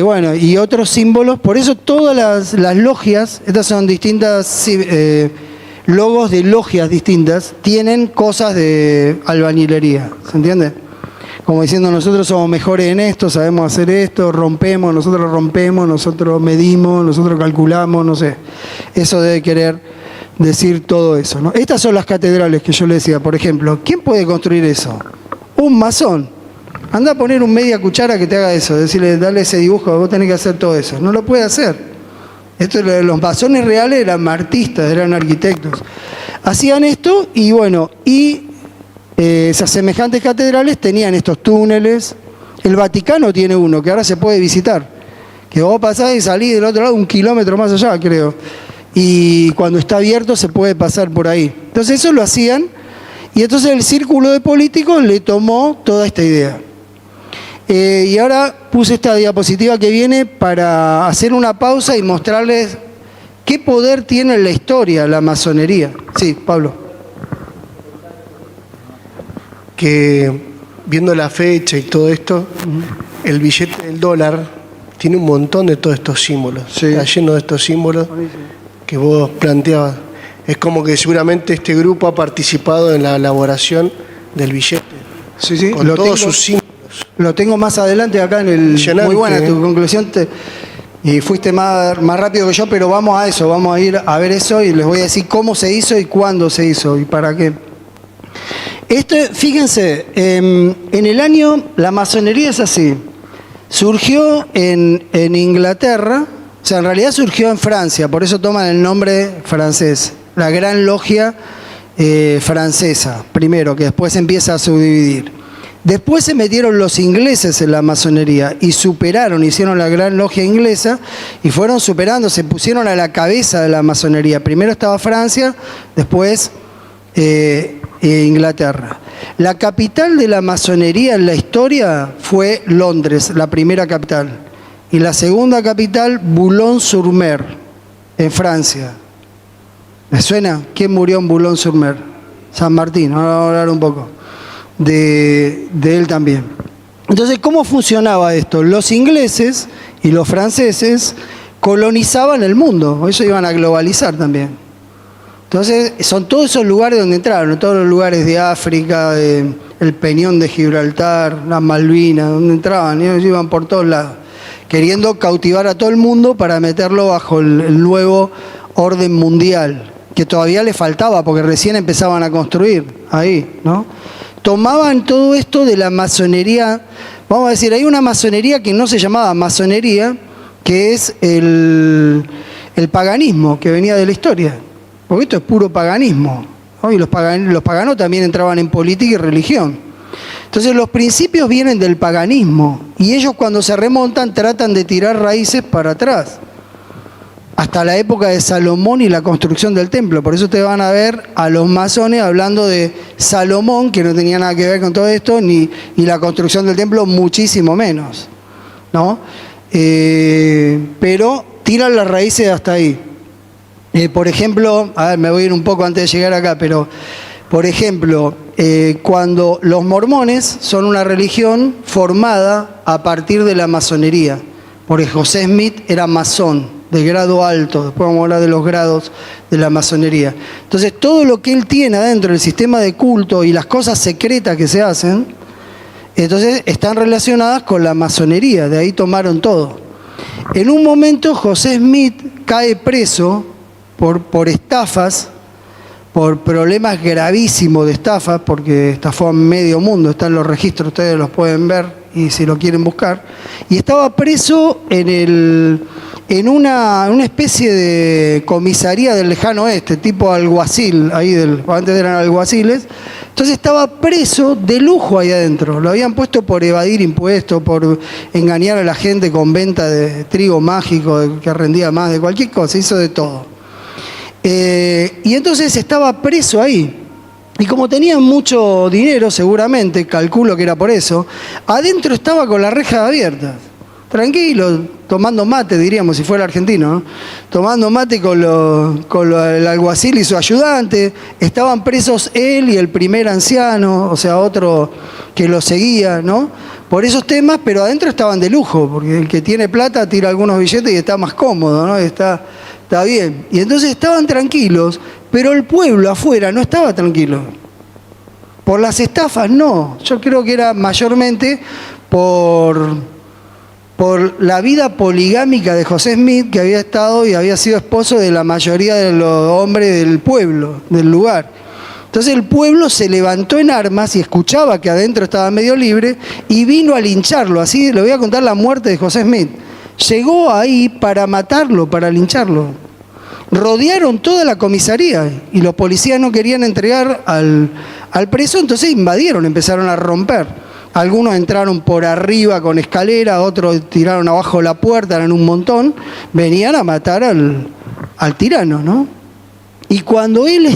Bueno, y otros símbolos, por eso todas las logias, estas son distintas logos de logias distintas, tienen cosas de albañilería, ¿se entiende? Como diciendo, nosotros somos mejores en esto, sabemos hacer esto, nosotros medimos, nosotros calculamos, no sé. Eso debe querer decir todo eso, ¿no? Estas son las catedrales que yo le decía, por ejemplo. ¿Quién puede construir eso? Un masón. Anda a poner un media cuchara que te haga eso, decirle, dale ese dibujo, vos tenés que hacer todo eso. No lo puede hacer. Los masones reales eran artistas, eran arquitectos. Hacían esto y bueno, esas semejantes catedrales tenían estos túneles. El Vaticano tiene uno que ahora se puede visitar, que vos pasás y salís del otro lado 1 kilómetro más allá, creo, y cuando está abierto se puede pasar por ahí. Entonces eso lo hacían, y entonces el círculo de políticos le tomó toda esta idea. Y ahora puse esta diapositiva que viene para hacer una pausa y mostrarles qué poder tiene en la historia la masonería. Sí, Pablo. Que viendo la fecha y todo esto, el billete del dólar tiene un montón de todos estos símbolos. Sí. Está lleno de estos símbolos que vos planteabas. Es como que seguramente este grupo ha participado en la elaboración del billete. Sí, sí. Con todos sus símbolos. Lo tengo más adelante acá en el... Muy buena tu conclusión. Y fuiste más rápido que yo, pero vamos a eso. Vamos a ir a ver eso y les voy a decir cómo se hizo y cuándo se hizo y para qué. Fíjense, en el año, la masonería es así. Surgió en Inglaterra, o sea, en realidad surgió en Francia, por eso toman el nombre francés, la Gran Logia francesa, primero, que después se empieza a subdividir. Después se metieron los ingleses en la masonería y superaron, hicieron la Gran Logia inglesa y fueron superando, se pusieron a la cabeza de la masonería. Primero estaba Francia, después Inglaterra. La capital de la masonería en la historia fue Londres, la primera capital. Y la segunda capital, Boulogne-sur-Mer, en Francia. ¿Me suena? ¿Quién murió en Boulogne-sur-Mer? San Martín, ahora vamos a hablar un poco de él también. Entonces, ¿cómo funcionaba esto? Los ingleses y los franceses colonizaban el mundo, eso iban a globalizar también. Entonces, son todos esos lugares donde entraron, todos los lugares de África, el Peñón de Gibraltar, las Malvinas, donde entraban, ellos iban por todos lados, queriendo cautivar a todo el mundo para meterlo bajo el nuevo orden mundial, que todavía le faltaba porque recién empezaban a construir ahí, ¿no? Tomaban todo esto de la masonería, vamos a decir, hay una masonería que no se llamaba masonería, que es el paganismo que venía de la historia. Porque esto es puro paganismo, ¿no? Y los paganos también entraban en política y religión. Entonces los principios vienen del paganismo y ellos cuando se remontan tratan de tirar raíces para atrás, hasta la época de Salomón y la construcción del templo. Por eso ustedes van a ver a los masones hablando de Salomón, que no tenía nada que ver con todo esto, y la construcción del templo muchísimo menos, ¿no? Pero tiran las raíces hasta ahí. Por ejemplo, a ver, me voy a ir un poco antes de llegar acá, pero por ejemplo, cuando los mormones son una religión formada a partir de la masonería, porque José Smith era masón de grado alto, después vamos a hablar de los grados de la masonería. Entonces, todo lo que él tiene adentro del sistema de culto y las cosas secretas que se hacen, entonces están relacionadas con la masonería, de ahí tomaron todo. En un momento José Smith cae preso por estafas, por problemas gravísimos de estafas, porque estafó a medio mundo, están los registros, ustedes los pueden ver y si lo quieren buscar, y estaba preso en una especie de comisaría del lejano oeste, tipo alguacil, antes eran alguaciles. Entonces estaba preso de lujo ahí adentro, lo habían puesto por evadir impuestos, por engañar a la gente con venta de trigo mágico que rendía más, de cualquier cosa, hizo de todo. Y entonces estaba preso ahí. Y como tenía mucho dinero, seguramente, calculo que era por eso, adentro estaba con las rejas abiertas, tranquilo, tomando mate, diríamos, si fuera argentino, ¿no? Tomando mate con el alguacil y su ayudante. Estaban presos él y el primer anciano, o sea, otro que lo seguía, ¿no? Por esos temas, pero adentro estaban de lujo, porque el que tiene plata tira algunos billetes y está más cómodo, ¿no? Está bien. Y entonces estaban tranquilos, pero el pueblo afuera no estaba tranquilo. Por las estafas no. Yo creo que era mayormente por la vida poligámica de José Smith, que había estado y había sido esposo de la mayoría de los hombres del pueblo, del lugar. Entonces el pueblo se levantó en armas y escuchaba que adentro estaba medio libre y vino a lincharlo. Así le voy a contar la muerte de José Smith. Llegó ahí para matarlo, para lincharlo. Rodearon toda la comisaría y los policías no querían entregar al preso, entonces invadieron, empezaron a romper. Algunos entraron por arriba con escalera, otros tiraron abajo la puerta, eran un montón, venían a matar al tirano, ¿no? Y cuando él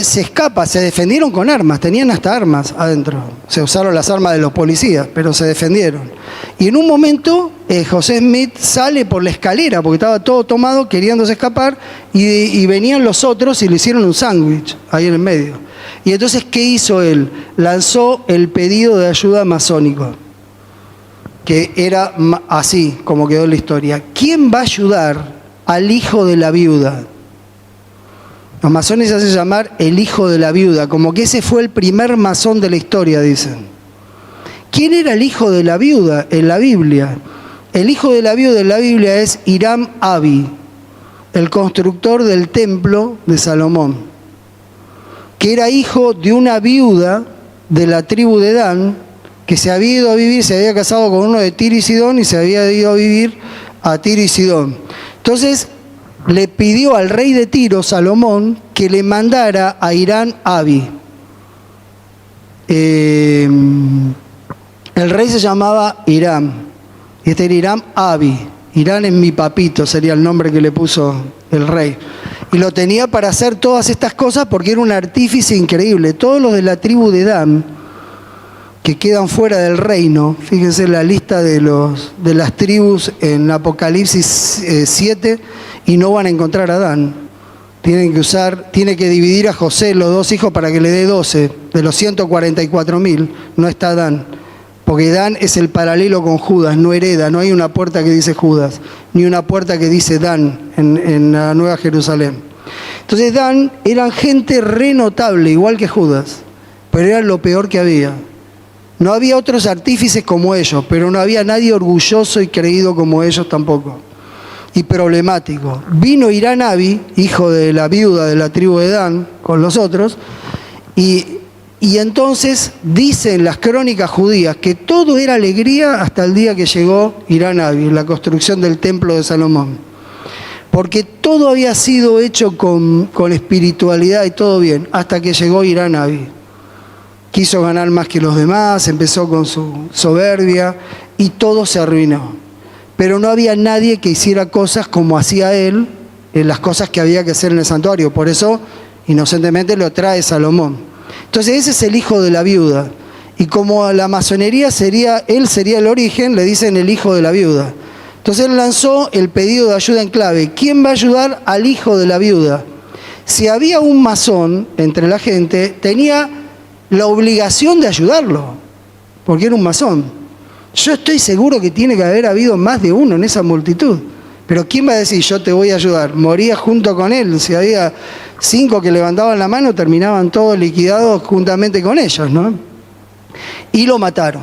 se escapa, se defendieron con armas, tenían hasta armas adentro. Se usaron las armas de los policías, pero se defendieron. Y en un momento José Smith sale por la escalera, porque estaba todo tomado, queriéndose escapar, y venían los otros y le hicieron un sándwich ahí en el medio. Y entonces, ¿qué hizo él? Lanzó el pedido de ayuda masónico, que era así como quedó la historia. ¿Quién va a ayudar al hijo de la viuda? Los masones se hacen llamar el hijo de la viuda, como que ese fue el primer masón de la historia, dicen. ¿Quién era el hijo de la viuda en la Biblia? El hijo de la viuda en la Biblia es Hiram Abi, el constructor del templo de Salomón, que era hijo de una viuda de la tribu de Dan, que se había ido a vivir, se había casado con uno de Tiro y Sidón y se había ido a vivir a Tiro y Sidón. Entonces le pidió al rey de Tiro, Salomón, que le mandara a Irán Abi. El rey se llamaba Irán, y este era Irán Abi. Irán es mi papito, sería el nombre que le puso el rey. Y lo tenía para hacer todas estas cosas porque era un artífice increíble. Todos los de la tribu de Dan, que quedan fuera del reino, fíjense la lista de las tribus en Apocalipsis 7, y no van a encontrar a Dan. Tiene que dividir a José, los dos hijos, para que le dé 12. De los 144.000 no está Dan. Porque Dan es el paralelo con Judas, no hereda, no hay una puerta que dice Judas, ni una puerta que dice Dan en la Nueva Jerusalén. Entonces Dan eran gente re notable, igual que Judas, pero eran lo peor que había. No había otros artífices como ellos, pero no había nadie orgulloso y creído como ellos tampoco. Y problemático. Vino Irán Abi, hijo de la viuda de la tribu de Dan, con los otros, y entonces dicen las crónicas judías que todo era alegría hasta el día que llegó Irán Abi, la construcción del templo de Salomón. Porque todo había sido hecho con espiritualidad y todo bien, hasta que llegó Irán Abi. Quiso ganar más que los demás, empezó con su soberbia y todo se arruinó. Pero no había nadie que hiciera cosas como hacía él, las cosas que había que hacer en el santuario. Por eso, inocentemente, lo trae Salomón. Entonces, ese es el hijo de la viuda. Y como la masonería él sería el origen, le dicen el hijo de la viuda. Entonces, él lanzó el pedido de ayuda en clave. ¿Quién va a ayudar al hijo de la viuda? Si había un masón entre la gente, tenía la obligación de ayudarlo, porque era un masón. Yo estoy seguro que tiene que haber habido más de uno en esa multitud. Pero ¿quién va a decir, yo te voy a ayudar? Moría junto con él. Si había 5 que levantaban la mano, terminaban todos liquidados juntamente con ellos, ¿no? Y lo mataron,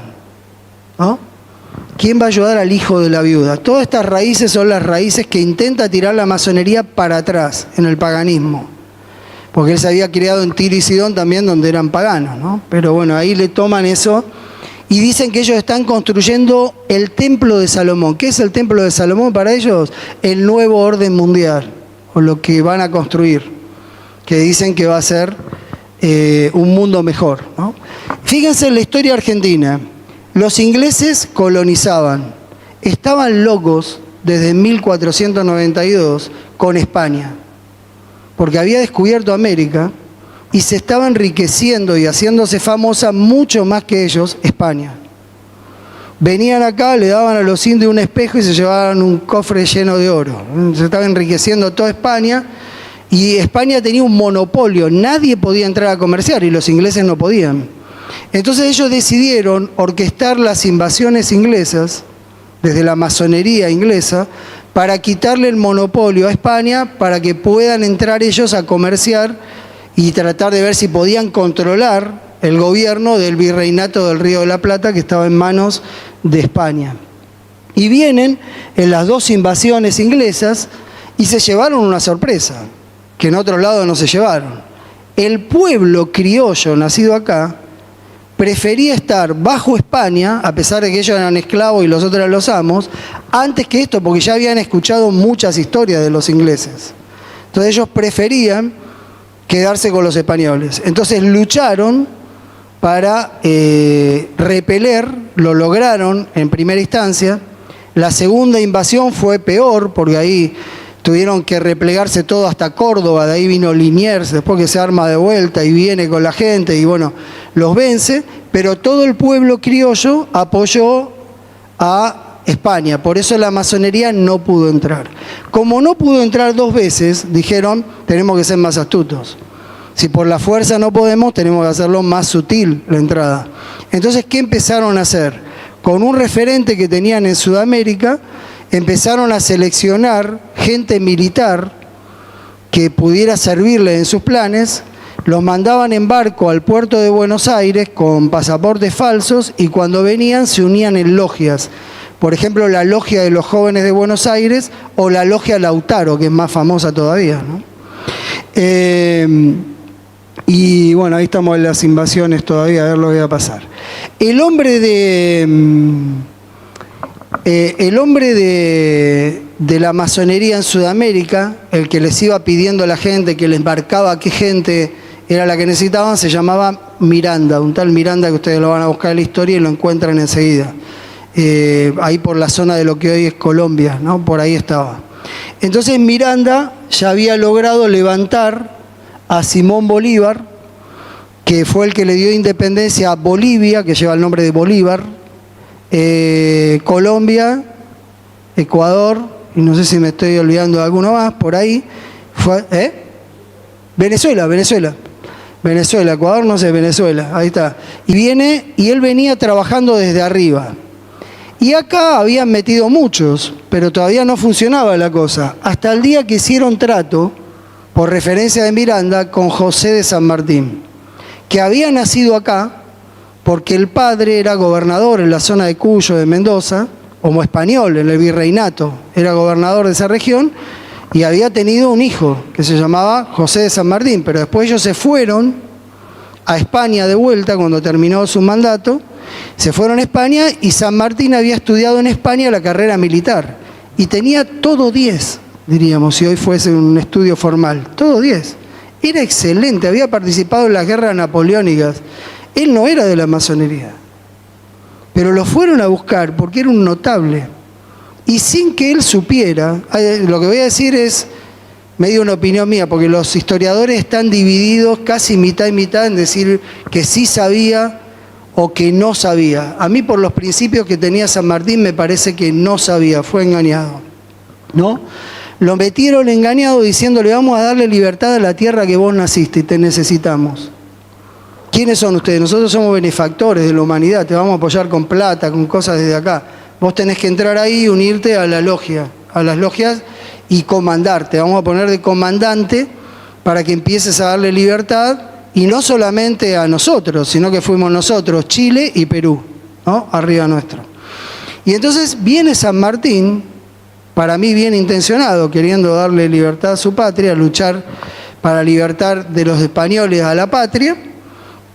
¿no? ¿Quién va a ayudar al hijo de la viuda? Todas estas raíces son las raíces que intenta tirar la masonería para atrás, en el paganismo. Porque él se había criado en Tiro y Sidón también, donde eran paganos, ¿no? Pero bueno, ahí le toman eso. Y dicen que ellos están construyendo el templo de Salomón. ¿Qué es el templo de Salomón para ellos? El nuevo orden mundial, o lo que van a construir, que dicen que va a ser un mundo mejor, ¿no? Fíjense en la historia argentina. Los ingleses colonizaban, estaban locos desde 1492 con España, porque había descubierto América, y se estaba enriqueciendo y haciéndose famosa mucho más que ellos, España. Venían acá, le daban a los indios un espejo y se llevaban un cofre lleno de oro. Se estaba enriqueciendo toda España, y España tenía un monopolio. Nadie podía entrar a comerciar y los ingleses no podían. Entonces ellos decidieron orquestar las invasiones inglesas, desde la masonería inglesa, para quitarle el monopolio a España, para que puedan entrar ellos a comerciar y tratar de ver si podían controlar el gobierno del virreinato del Río de la Plata, que estaba en manos de España. Y vienen en las 2 invasiones inglesas y se llevaron una sorpresa, que en otro lado no se llevaron. El pueblo criollo nacido acá prefería estar bajo España, a pesar de que ellos eran esclavos y los otros eran los amos, antes que esto, porque ya habían escuchado muchas historias de los ingleses. Entonces ellos preferían quedarse con los españoles. Entonces lucharon para repeler, lo lograron en primera instancia. La segunda invasión fue peor, porque ahí tuvieron que replegarse todo hasta Córdoba, de ahí vino Liniers, después que se arma de vuelta y viene con la gente y bueno, los vence, pero todo el pueblo criollo apoyó a España, por eso la masonería no pudo entrar. Como no pudo entrar 2 veces, dijeron, tenemos que ser más astutos. Si por la fuerza no podemos, tenemos que hacerlo más sutil la entrada. Entonces, ¿qué empezaron a hacer? Con un referente que tenían en Sudamérica, empezaron a seleccionar gente militar que pudiera servirle en sus planes, los mandaban en barco al puerto de Buenos Aires con pasaportes falsos y cuando venían se unían en logias. Por ejemplo, la logia de los jóvenes de Buenos Aires o la logia Lautaro, que es más famosa todavía, ¿no? Y bueno, ahí estamos en las invasiones todavía, a ver lo que va a pasar. El hombre de la masonería en Sudamérica, el que les iba pidiendo a la gente, que les marcaba qué gente era la que necesitaban, se llamaba Miranda, un tal Miranda que ustedes lo van a buscar en la historia y lo encuentran enseguida. Ahí por la zona de lo que hoy es Colombia, ¿no? Por ahí estaba. Entonces Miranda ya había logrado levantar a Simón Bolívar, que fue el que le dio independencia a Bolivia, que lleva el nombre de Bolívar, Colombia, Ecuador, y no sé si me estoy olvidando de alguno más, por ahí, Venezuela, Ecuador, no sé, Venezuela, ahí está. Y él venía trabajando desde arriba. Y acá habían metido muchos, pero todavía no funcionaba la cosa, hasta el día que hicieron trato, por referencia de Miranda, con José de San Martín, que había nacido acá porque el padre era gobernador en la zona de Cuyo, de Mendoza, como español en el virreinato, era gobernador de esa región y había tenido un hijo que se llamaba José de San Martín, pero después ellos se fueron a España de vuelta cuando terminó su mandato, se fueron a España y San Martín había estudiado en España la carrera militar y tenía todo 10. Diríamos, si hoy fuese un estudio formal, todo 10. Era excelente, había participado en las guerras napoleónicas. Él no era de la masonería, pero lo fueron a buscar porque era un notable. Y sin que él supiera, lo que voy a decir es medio una opinión mía, porque los historiadores están divididos casi mitad y mitad en decir que sí sabía o que no sabía. A mí, por los principios que tenía San Martín, me parece que no sabía, fue engañado, ¿no? Lo metieron engañado diciéndole, vamos a darle libertad a la tierra que vos naciste y te necesitamos. ¿Quiénes son ustedes? Nosotros somos benefactores de la humanidad, te vamos a apoyar con plata, con cosas desde acá. Vos tenés que entrar ahí y unirte a la logia, a las logias y comandar. Te vamos a poner de comandante para que empieces a darle libertad, y no solamente a nosotros, sino que fuimos nosotros, Chile y Perú, ¿no? Arriba nuestro. Y entonces viene San Martín, para mí bien intencionado, queriendo darle libertad a su patria, luchar para libertar de los españoles a la patria,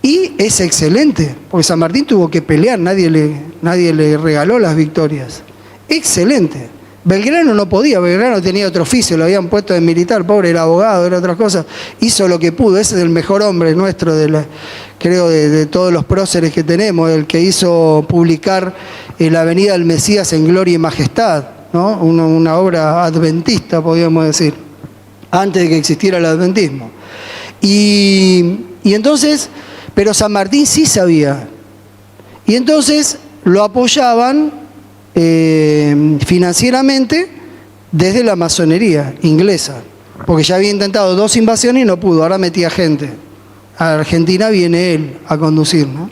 y es excelente, porque San Martín tuvo que pelear, nadie le regaló las victorias. Excelente. Belgrano no podía, Belgrano tenía otro oficio, lo habían puesto de militar, pobre, era abogado, era otras cosas, hizo lo que pudo, ese es el mejor hombre nuestro, creo de todos los próceres que tenemos, el que hizo publicar la Avenida del Mesías en Gloria y Majestad, ¿no? Una obra adventista, podríamos decir, antes de que existiera el adventismo. Y entonces, pero San Martín sí sabía, y entonces lo apoyaban financieramente desde la masonería inglesa, porque ya había intentado 2 invasiones y no pudo, ahora metía gente. A Argentina viene él a conducir, ¿no?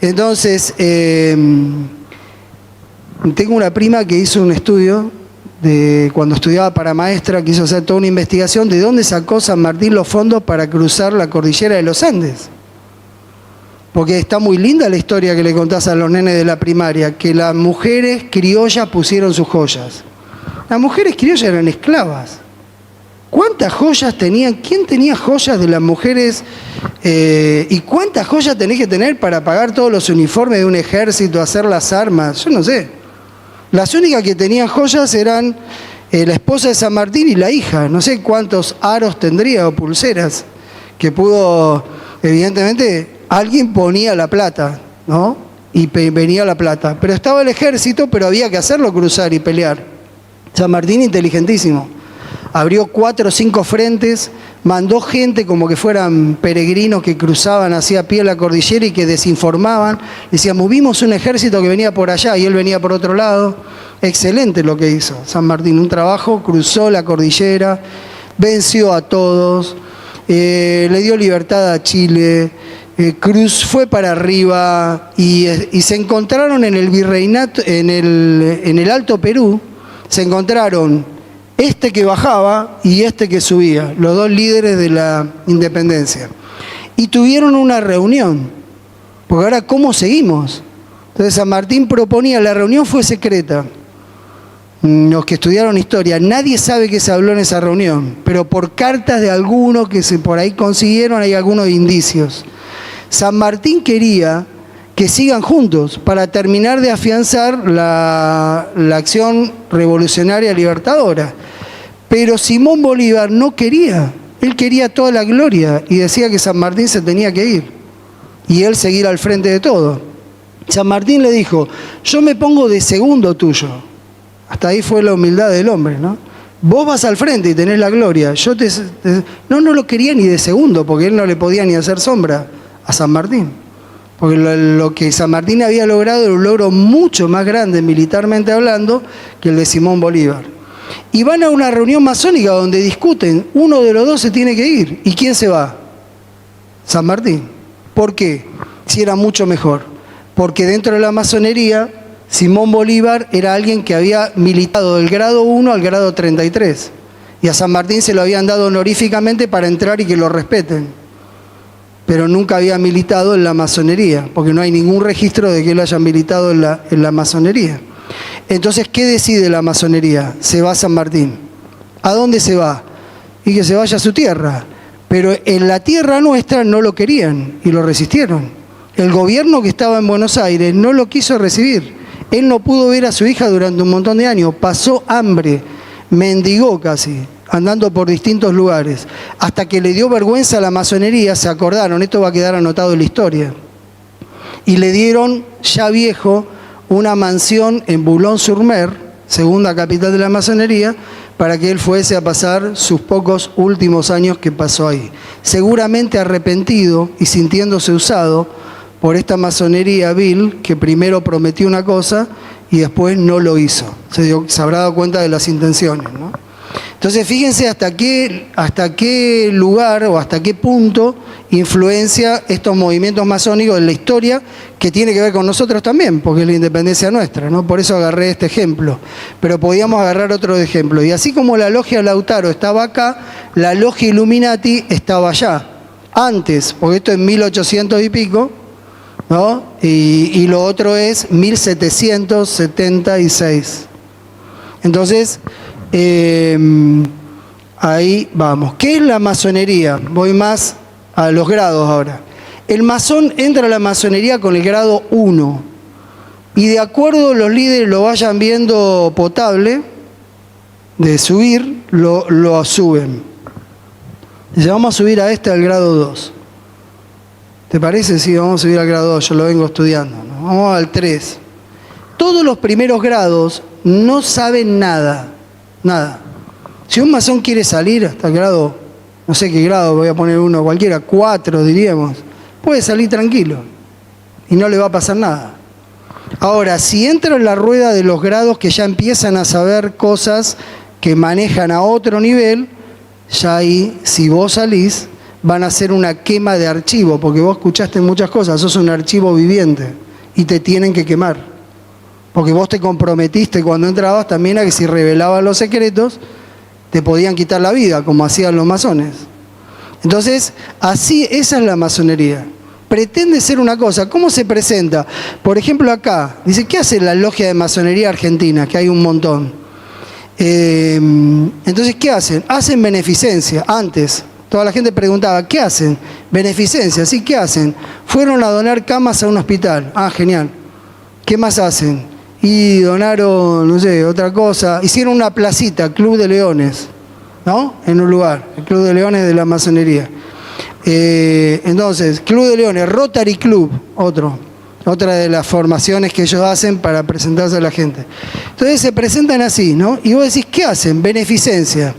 Entonces, tengo una prima que hizo un estudio, cuando estudiaba para maestra, quiso hacer toda una investigación de dónde sacó San Martín los fondos para cruzar la cordillera de los Andes. Porque está muy linda la historia que le contás a los nenes de la primaria, que las mujeres criollas pusieron sus joyas. Las mujeres criollas eran esclavas. ¿Cuántas joyas tenían? ¿Quién tenía joyas de las mujeres? ¿Y cuántas joyas tenés que tener para pagar todos los uniformes de un ejército, hacer las armas? Yo no sé. Las únicas que tenían joyas eran la esposa de San Martín y la hija. No sé cuántos aros tendría o pulseras, que pudo, evidentemente... Alguien ponía la plata, ¿no? Y venía la plata. Pero estaba el ejército, pero había que hacerlo cruzar y pelear. San Martín, inteligentísimo. Abrió 4 o 5 frentes, mandó gente como que fueran peregrinos que cruzaban hacia a pie la cordillera y que desinformaban. Decían, movimos un ejército que venía por allá y él venía por otro lado. Excelente lo que hizo San Martín. Un trabajo, cruzó la cordillera, venció a todos, le dio libertad a Chile. Cruz fue para arriba y se encontraron en el virreinato, en el Alto Perú, se encontraron este que bajaba y este que subía, los 2 líderes de la independencia. Y tuvieron una reunión, porque ahora ¿cómo seguimos? Entonces San Martín proponía, la reunión fue secreta, los que estudiaron historia, nadie sabe qué se habló en esa reunión, pero por cartas de algunos que por ahí consiguieron hay algunos indicios. San Martín quería que sigan juntos para terminar de afianzar la acción revolucionaria libertadora. Pero Simón Bolívar no quería, él quería toda la gloria y decía que San Martín se tenía que ir y él seguir al frente de todo. San Martín le dijo, yo me pongo de segundo tuyo. Hasta ahí fue la humildad del hombre, ¿no? Vos vas al frente y tenés la gloria. No lo quería ni de segundo, porque él no le podía ni hacer sombra a San Martín. Porque lo que San Martín había logrado era un logro mucho más grande, militarmente hablando, que el de Simón Bolívar. Y van a una reunión masónica donde discuten, uno de los dos se tiene que ir. ¿Y quién se va? San Martín. ¿Por qué? Si era mucho mejor. Porque dentro de la masonería, Simón Bolívar era alguien que había militado del grado 1 al grado 33. Y a San Martín se lo habían dado honoríficamente para entrar y que lo respeten. Pero nunca había militado en la masonería, porque no hay ningún registro de que él haya militado en la masonería. Entonces, ¿qué decide la masonería? Se va a San Martín. ¿A dónde se va? Y que se vaya a su tierra. Pero en la tierra nuestra no lo querían y lo resistieron. El gobierno que estaba en Buenos Aires no lo quiso recibir. Él no pudo ver a su hija durante un montón de años, pasó hambre, mendigó casi, andando por distintos lugares, hasta que le dio vergüenza a la masonería, se acordaron, esto va a quedar anotado en la historia, y le dieron, ya viejo, una mansión en Boulogne-sur-Mer, segunda capital de la masonería, para que él fuese a pasar sus pocos últimos años que pasó ahí. Seguramente arrepentido y sintiéndose usado por esta masonería vil que primero prometió una cosa y después no lo hizo. Se habrá dado cuenta de las intenciones, ¿no? Entonces fíjense hasta qué lugar o hasta qué punto influencia estos movimientos masónicos en la historia, que tiene que ver con nosotros también, porque es la independencia nuestra, ¿no? Por eso agarré este ejemplo. Pero podíamos agarrar otro ejemplo. Y así como la logia Lautaro estaba acá, la logia Illuminati estaba allá. Antes, porque esto es 1800 y pico, ¿no? Y lo otro es 1776. Entonces, ahí vamos. ¿Qué es la masonería? Voy más a los grados ahora. El masón entra a la masonería con el grado 1 y de acuerdo los líderes lo vayan viendo potable de subir, lo suben. Ya vamos a subir a este al grado 2. ¿Te parece? Sí, vamos a subir al grado 2, yo lo vengo estudiando, ¿no? Vamos al 3. Todos los primeros grados no saben nada, nada. Si un masón quiere salir hasta el grado, no sé qué grado, voy a poner uno cualquiera, 4 diríamos, puede salir tranquilo y no le va a pasar nada. Ahora, si entra en la rueda de los grados que ya empiezan a saber cosas que manejan a otro nivel, ya ahí, si vos salís, van a hacer una quema de archivo, porque vos escuchaste muchas cosas, sos un archivo viviente y te tienen que quemar. Porque vos te comprometiste cuando entrabas también a que si revelaban los secretos, te podían quitar la vida, como hacían los masones. Entonces, así, esa es la masonería. Pretende ser una cosa. ¿Cómo se presenta? Por ejemplo, acá, dice, ¿qué hace la logia de masonería argentina? Que hay un montón. Entonces, ¿qué hacen? Hacen beneficencia. Antes, toda la gente preguntaba, ¿qué hacen? Beneficencia, ¿sí? ¿Qué hacen? Fueron a donar camas a un hospital. Ah, genial. ¿Qué más hacen? Y donaron, no sé, otra cosa. Hicieron una placita, Club de Leones, ¿no? En un lugar, el Club de Leones de la masonería. Entonces, Club de Leones, Rotary Club, otra de las formaciones que ellos hacen para presentarse a la gente. Entonces se presentan así, ¿no? Y vos decís, ¿qué hacen? Beneficencia.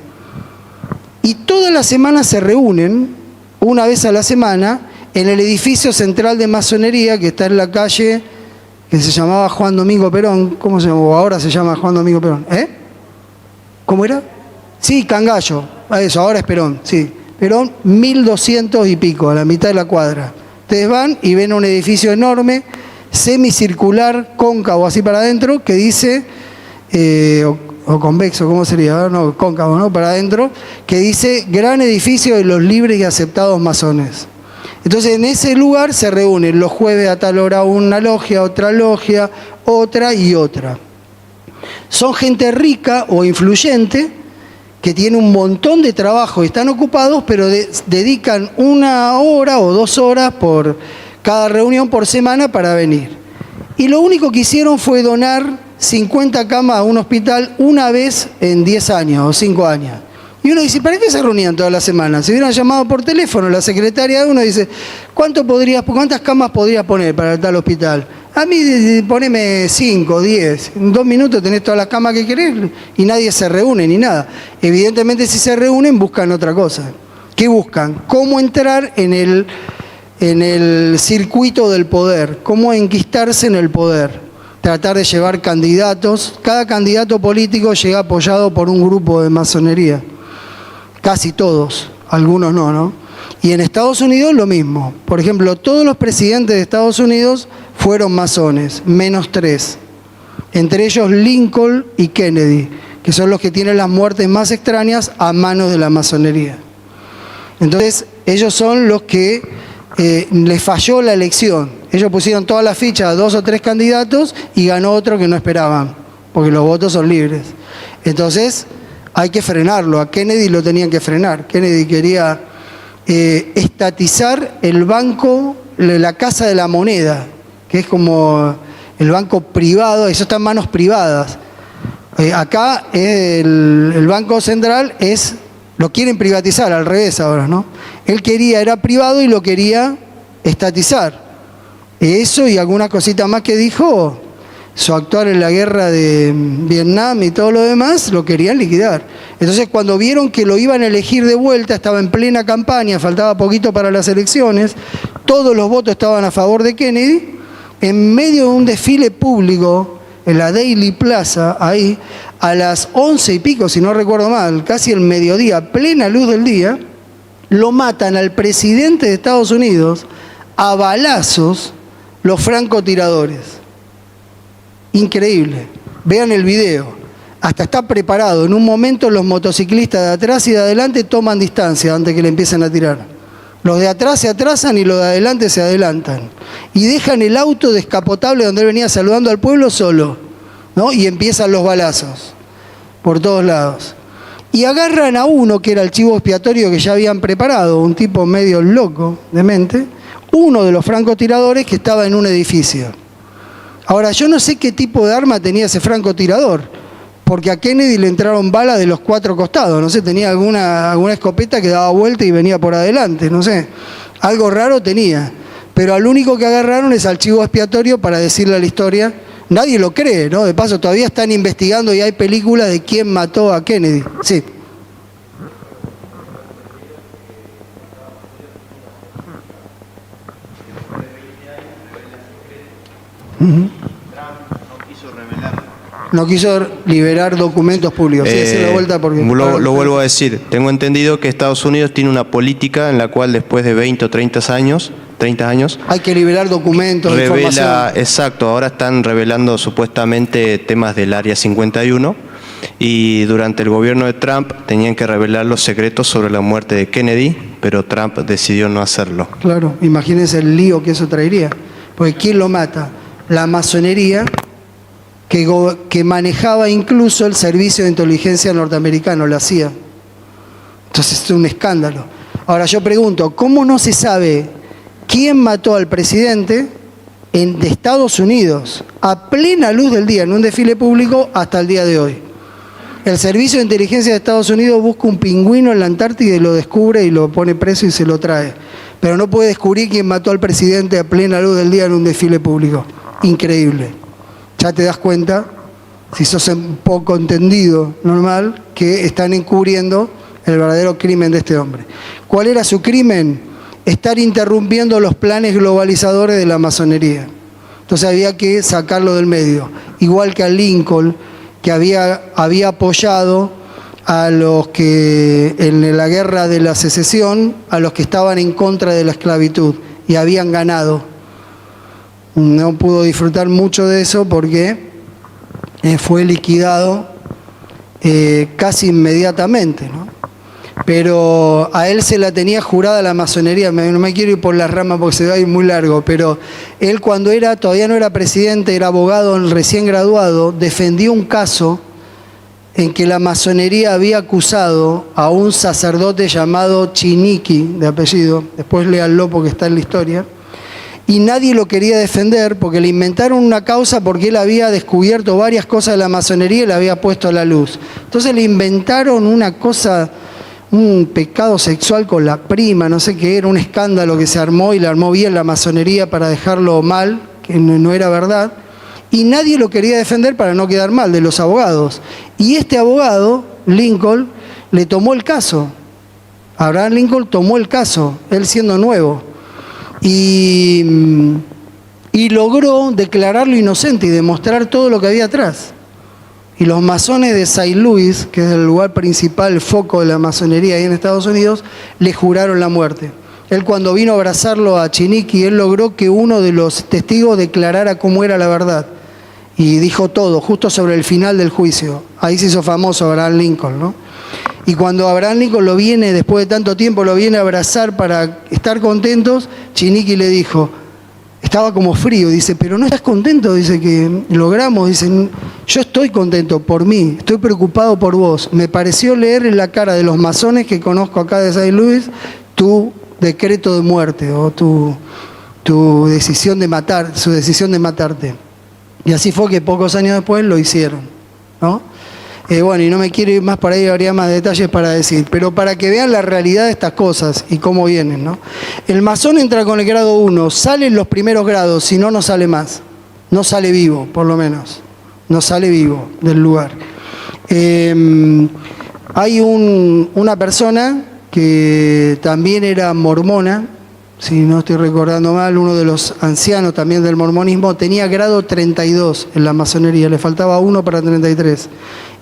Y todas las semanas se reúnen, una vez a la semana, en el edificio central de masonería que está en la calle que se llamaba Juan Domingo Perón. ¿Cómo se llamó? Ahora se llama Juan Domingo Perón. ¿Cómo era? Sí, Cangallo. Eso, ahora es Perón, sí. Perón, 1200 y pico, a la mitad de la cuadra. Ustedes van y ven un edificio enorme, semicircular, cóncavo, así para adentro, que dice, o convexo, ¿cómo sería? No, cóncavo, ¿no? Para adentro, que dice, gran edificio de los libres y aceptados masones. Entonces, en ese lugar se reúnen los jueves a tal hora una logia, otra y otra. son gente rica o influyente que tiene un montón de trabajo y están ocupados, pero dedican 1 hora o 2 horas por cada reunión por semana para venir. Y lo único que hicieron fue donar 50 camas a un hospital una vez en 10 años o 5 años. Y uno dice, ¿para qué se reunían todas las semanas? Se hubieran llamado por teléfono, la secretaria de uno dice, ¿cuántas camas podrías poner para tal hospital? A mí poneme 5, 10, en 2 minutos tenés todas las camas que querés y nadie se reúne ni nada. Evidentemente si se reúnen buscan otra cosa. ¿Qué buscan? ¿Cómo entrar en el circuito del poder? ¿Cómo enquistarse en el poder? Tratar de llevar candidatos. Cada candidato político llega apoyado por un grupo de masonería. Casi todos, algunos no, ¿no? Y en Estados Unidos lo mismo. Por ejemplo, todos los presidentes de Estados Unidos fueron masones, menos 3. Entre ellos Lincoln y Kennedy, que son los que tienen las muertes más extrañas a manos de la masonería. Entonces, ellos son los que les falló la elección. Ellos pusieron todas las fichas a 2 o 3 candidatos y ganó otro que no esperaban, porque los votos son libres. Entonces, hay que frenarlo. A Kennedy lo tenían que frenar. Kennedy quería estatizar el banco, la Casa de la Moneda, que es como el banco privado, eso está en manos privadas. Acá el Banco Central lo quieren privatizar, al revés ahora, ¿no? Él era privado y lo quería estatizar. Eso y alguna cosita más que dijo, su actuar en la guerra de Vietnam y todo lo demás, lo querían liquidar. Entonces cuando vieron que lo iban a elegir de vuelta, estaba en plena campaña, faltaba poquito para las elecciones, todos los votos estaban a favor de Kennedy, en medio de un desfile público en la Daily Plaza, ahí, a las 11 y pico, si no recuerdo mal, casi el mediodía, plena luz del día, lo matan al presidente de Estados Unidos a balazos los francotiradores. Increíble. Vean el video. Hasta está preparado. En un momento los motociclistas de atrás y de adelante toman distancia antes que le empiecen a tirar. Los de atrás se atrasan y los de adelante se adelantan. Y dejan el auto descapotable donde él venía saludando al pueblo solo, ¿no? Y empiezan los balazos por todos lados. Y agarran a uno que era el chivo expiatorio que ya habían preparado, un tipo medio loco, demente, uno de los francotiradores que estaba en un edificio. Ahora, yo no sé qué tipo de arma tenía ese francotirador, porque a Kennedy le entraron balas de los 4 costados, no sé, tenía alguna escopeta que daba vuelta y venía por adelante, no sé, algo raro tenía, pero al único que agarraron es al chivo expiatorio para decirle la historia. Nadie lo cree, ¿no? De paso, todavía están investigando y hay películas de quién mató a Kennedy. Sí. No quiso liberar documentos públicos. Sí, decir la vuelta porque... Lo vuelvo a decir. Tengo entendido que Estados Unidos tiene una política en la cual después de 20 o 30 años hay que liberar documentos, información. Exacto, ahora están revelando supuestamente temas del Área 51 y durante el gobierno de Trump tenían que revelar los secretos sobre la muerte de Kennedy, pero Trump decidió no hacerlo. Claro, imagínense el lío que eso traería. Porque ¿quién lo mata? La masonería que manejaba incluso el servicio de inteligencia norteamericano, la CIA. Entonces es un escándalo. Ahora yo pregunto, ¿cómo no se sabe quién mató al presidente de Estados Unidos a plena luz del día en un desfile público hasta el día de hoy? El servicio de inteligencia de Estados Unidos busca un pingüino en la Antártida y lo descubre y lo pone preso y se lo trae. Pero no puede descubrir quién mató al presidente a plena luz del día en un desfile público. Increíble. Ya te das cuenta, si sos un poco entendido, normal, que están encubriendo el verdadero crimen de este hombre. ¿Cuál era su crimen? Estar interrumpiendo los planes globalizadores de la masonería. Entonces había que sacarlo del medio. Igual que a Lincoln, que había apoyado a los que en la guerra de la secesión, a los que estaban en contra de la esclavitud y habían ganado. No pudo disfrutar mucho de eso porque fue liquidado casi inmediatamente, ¿no? pero a él se la tenía jurada la masonería. No me quiero ir por las ramas porque se va a ir muy largo, pero él cuando todavía no era presidente, era abogado recién graduado, defendió un caso en que la masonería había acusado a un sacerdote llamado Chiniqui, de apellido, después léanlo porque está en la historia, y nadie lo quería defender porque le inventaron una causa porque él había descubierto varias cosas de la masonería y la había puesto a la luz. Entonces le inventaron una cosa, un pecado sexual con la prima, no sé qué era, un escándalo que se armó y le armó bien la masonería para dejarlo mal, que no era verdad. Y nadie lo quería defender para no quedar mal de los abogados. Y este abogado, Lincoln, le tomó el caso. Abraham Lincoln tomó el caso, él siendo nuevo. Y logró declararlo inocente y demostrar todo lo que había atrás. Y los masones de St. Louis, que es el lugar principal, el foco de la masonería ahí en Estados Unidos, le juraron la muerte. Él cuando vino a abrazarlo a Chiniqui, él logró que uno de los testigos declarara cómo era la verdad. Y dijo todo, justo sobre el final del juicio. Ahí se hizo famoso Abraham Lincoln, ¿no? Y cuando Abraham Lincoln lo viene, después de tanto tiempo, lo viene a abrazar para estar contentos, Chiniqui le dijo, estaba como frío, dice, pero no estás contento, dice que logramos, dice, yo estoy contento por mí, estoy preocupado por vos. Me pareció leer en la cara de los masones que conozco acá de St. Louis tu decreto de muerte o tu decisión de matar, su decisión de matarte. Y así fue que pocos años después lo hicieron, ¿no? Bueno, y no me quiero ir más por ahí, habría más detalles para decir, pero para que vean la realidad de estas cosas y cómo vienen, ¿no? El masón entra con el grado 1, sale en los primeros grados, si no, no sale más. No sale vivo, por lo menos. No sale vivo del lugar. Hay una persona que también era mormona, si no estoy recordando mal, uno de los ancianos también del mormonismo, tenía grado 32 en la masonería, le faltaba 1 para 33.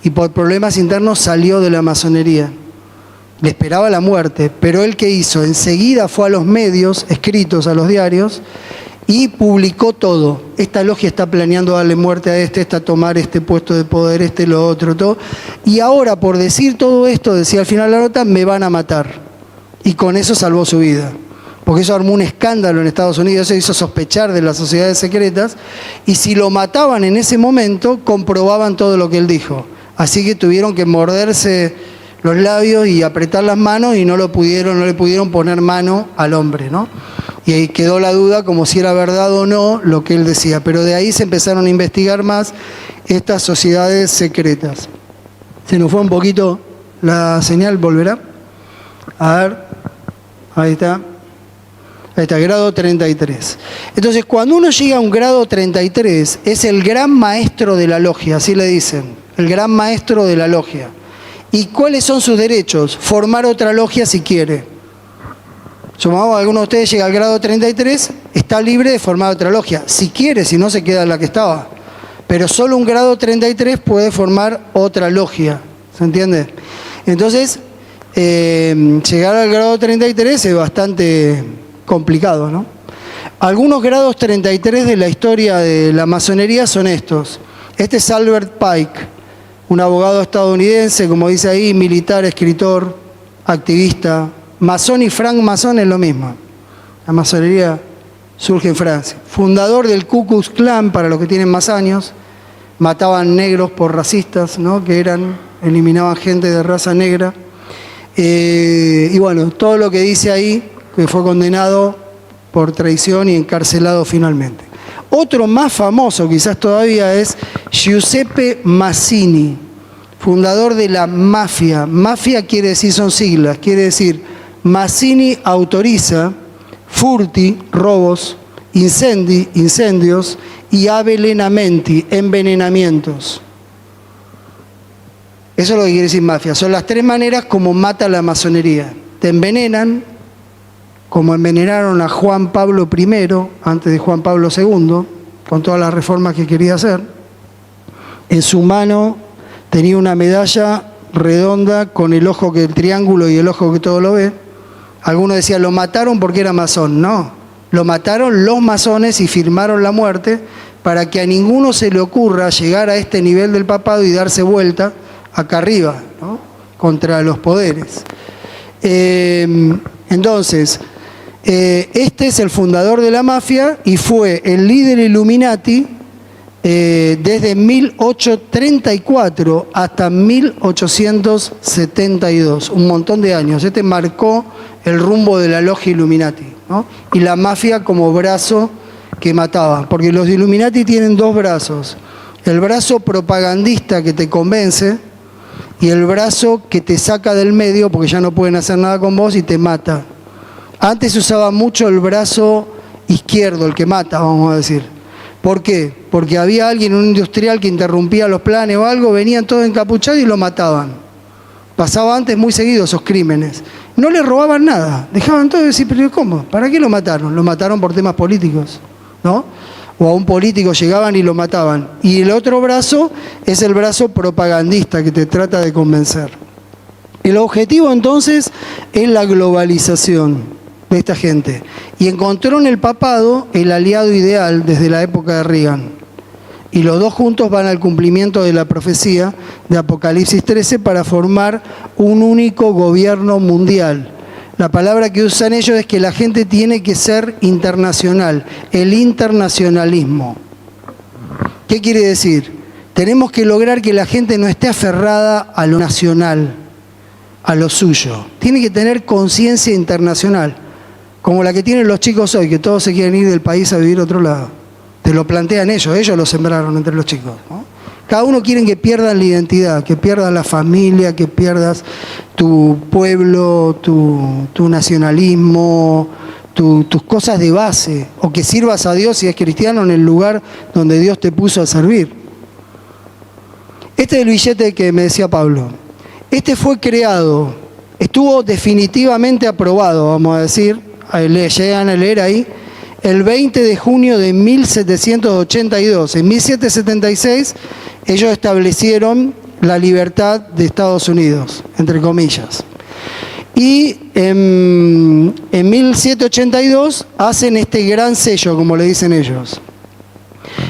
Y por problemas internos salió de la masonería. Le esperaba la muerte, pero él ¿qué hizo? Enseguida fue a los medios, escritos a los diarios, y publicó todo. Esta logia está planeando darle muerte a está tomar este puesto de poder, lo otro, todo. Y ahora, por decir todo esto, decía al final la nota, me van a matar. Y con eso salvó su vida. Porque eso armó un escándalo en Estados Unidos, eso hizo sospechar de las sociedades secretas, y si lo mataban en ese momento, comprobaban todo lo que él dijo. Así que tuvieron que morderse los labios y apretar las manos y no le pudieron poner mano al hombre, ¿no? Y ahí quedó la duda como si era verdad o no lo que él decía. Pero de ahí se empezaron a investigar más estas sociedades secretas. Se nos fue un poquito la señal, ¿volverá? A ver, ahí está. Ahí está, grado 33. Entonces, cuando uno llega a un grado 33, es el gran maestro de la logia, así le dicen, el gran maestro de la logia. ¿Y cuáles son sus derechos? Formar otra logia si quiere. Supongamos que alguno de ustedes llega al grado 33, está libre de formar otra logia. Si quiere, si no se queda en la que estaba. Pero solo un grado 33 puede formar otra logia. ¿Se entiende? Entonces, llegar al grado 33 es bastante complicado, ¿no? Algunos grados 33 de la historia de la masonería son estos. Este es Albert Pike, un abogado estadounidense, como dice ahí, militar, escritor, activista. Masón y francmasón es lo mismo. La masonería surge en Francia. Fundador del Ku Klux Klan, para los que tienen más años. Mataban negros por racistas, ¿no? Eliminaban gente de raza negra. Y bueno, todo lo que dice ahí, que fue condenado por traición y encarcelado finalmente. Otro más famoso quizás todavía es Giuseppe Mazzini, fundador de la mafia. Mafia quiere decir, son siglas, quiere decir Mazzini autoriza, furti, robos, incendios y avvelenamenti, envenenamientos. Eso es lo que quiere decir mafia. Son las 3 maneras como mata la masonería. Te envenenan, como envenenaron a Juan Pablo I, antes de Juan Pablo II, con todas las reformas que quería hacer. En su mano tenía una medalla redonda con el ojo que el triángulo y el ojo que todo lo ve. Algunos decían, lo mataron porque era masón. No, lo mataron los masones y firmaron la muerte para que a ninguno se le ocurra llegar a este nivel del papado y darse vuelta acá arriba, ¿no? Contra los poderes. Entonces, este es el fundador de la mafia y fue el líder Illuminati desde 1834 hasta 1872, un montón de años. Este marcó el rumbo de la logia Illuminati, ¿no? Y la mafia como brazo que mataba, porque los Illuminati tienen dos brazos: el brazo propagandista que te convence y el brazo que te saca del medio porque ya no pueden hacer nada con vos y te mata. Antes se usaba mucho el brazo izquierdo, el que mata, vamos a decir. ¿Por qué? Porque había alguien, un industrial, que interrumpía los planes o algo, venían todos encapuchados y lo mataban. Pasaba antes muy seguido esos crímenes. No le robaban nada, dejaban todo y decían, pero ¿cómo? ¿Para qué lo mataron? Lo mataron por temas políticos, ¿no? O a un político llegaban y lo mataban. Y el otro brazo es el brazo propagandista que te trata de convencer. El objetivo entonces es la globalización de esta gente. Y encontró en el papado el aliado ideal desde la época de Reagan. Y los dos juntos van al cumplimiento de la profecía de Apocalipsis 13 para formar un único gobierno mundial. La palabra que usan ellos es que la gente tiene que ser internacional, el internacionalismo. ¿Qué quiere decir? Tenemos que lograr que la gente no esté aferrada a lo nacional, a lo suyo. Tiene que tener conciencia internacional, como la que tienen los chicos hoy, que todos se quieren ir del país a vivir a otro lado. Te lo plantean ellos lo sembraron entre los chicos, ¿no? Cada uno quiere que pierdan la identidad, que pierdas la familia, que pierdas tu pueblo, tu nacionalismo, tus cosas de base, o que sirvas a Dios si es cristiano en el lugar donde Dios te puso a servir. Este es el billete que me decía Pablo. Este fue creado, estuvo definitivamente aprobado, vamos a decir, llegan a leer ahí, el 20 de junio de 1782. En 1776 ellos establecieron la libertad de Estados Unidos, entre comillas. Y en 1782 hacen este gran sello, como le dicen ellos.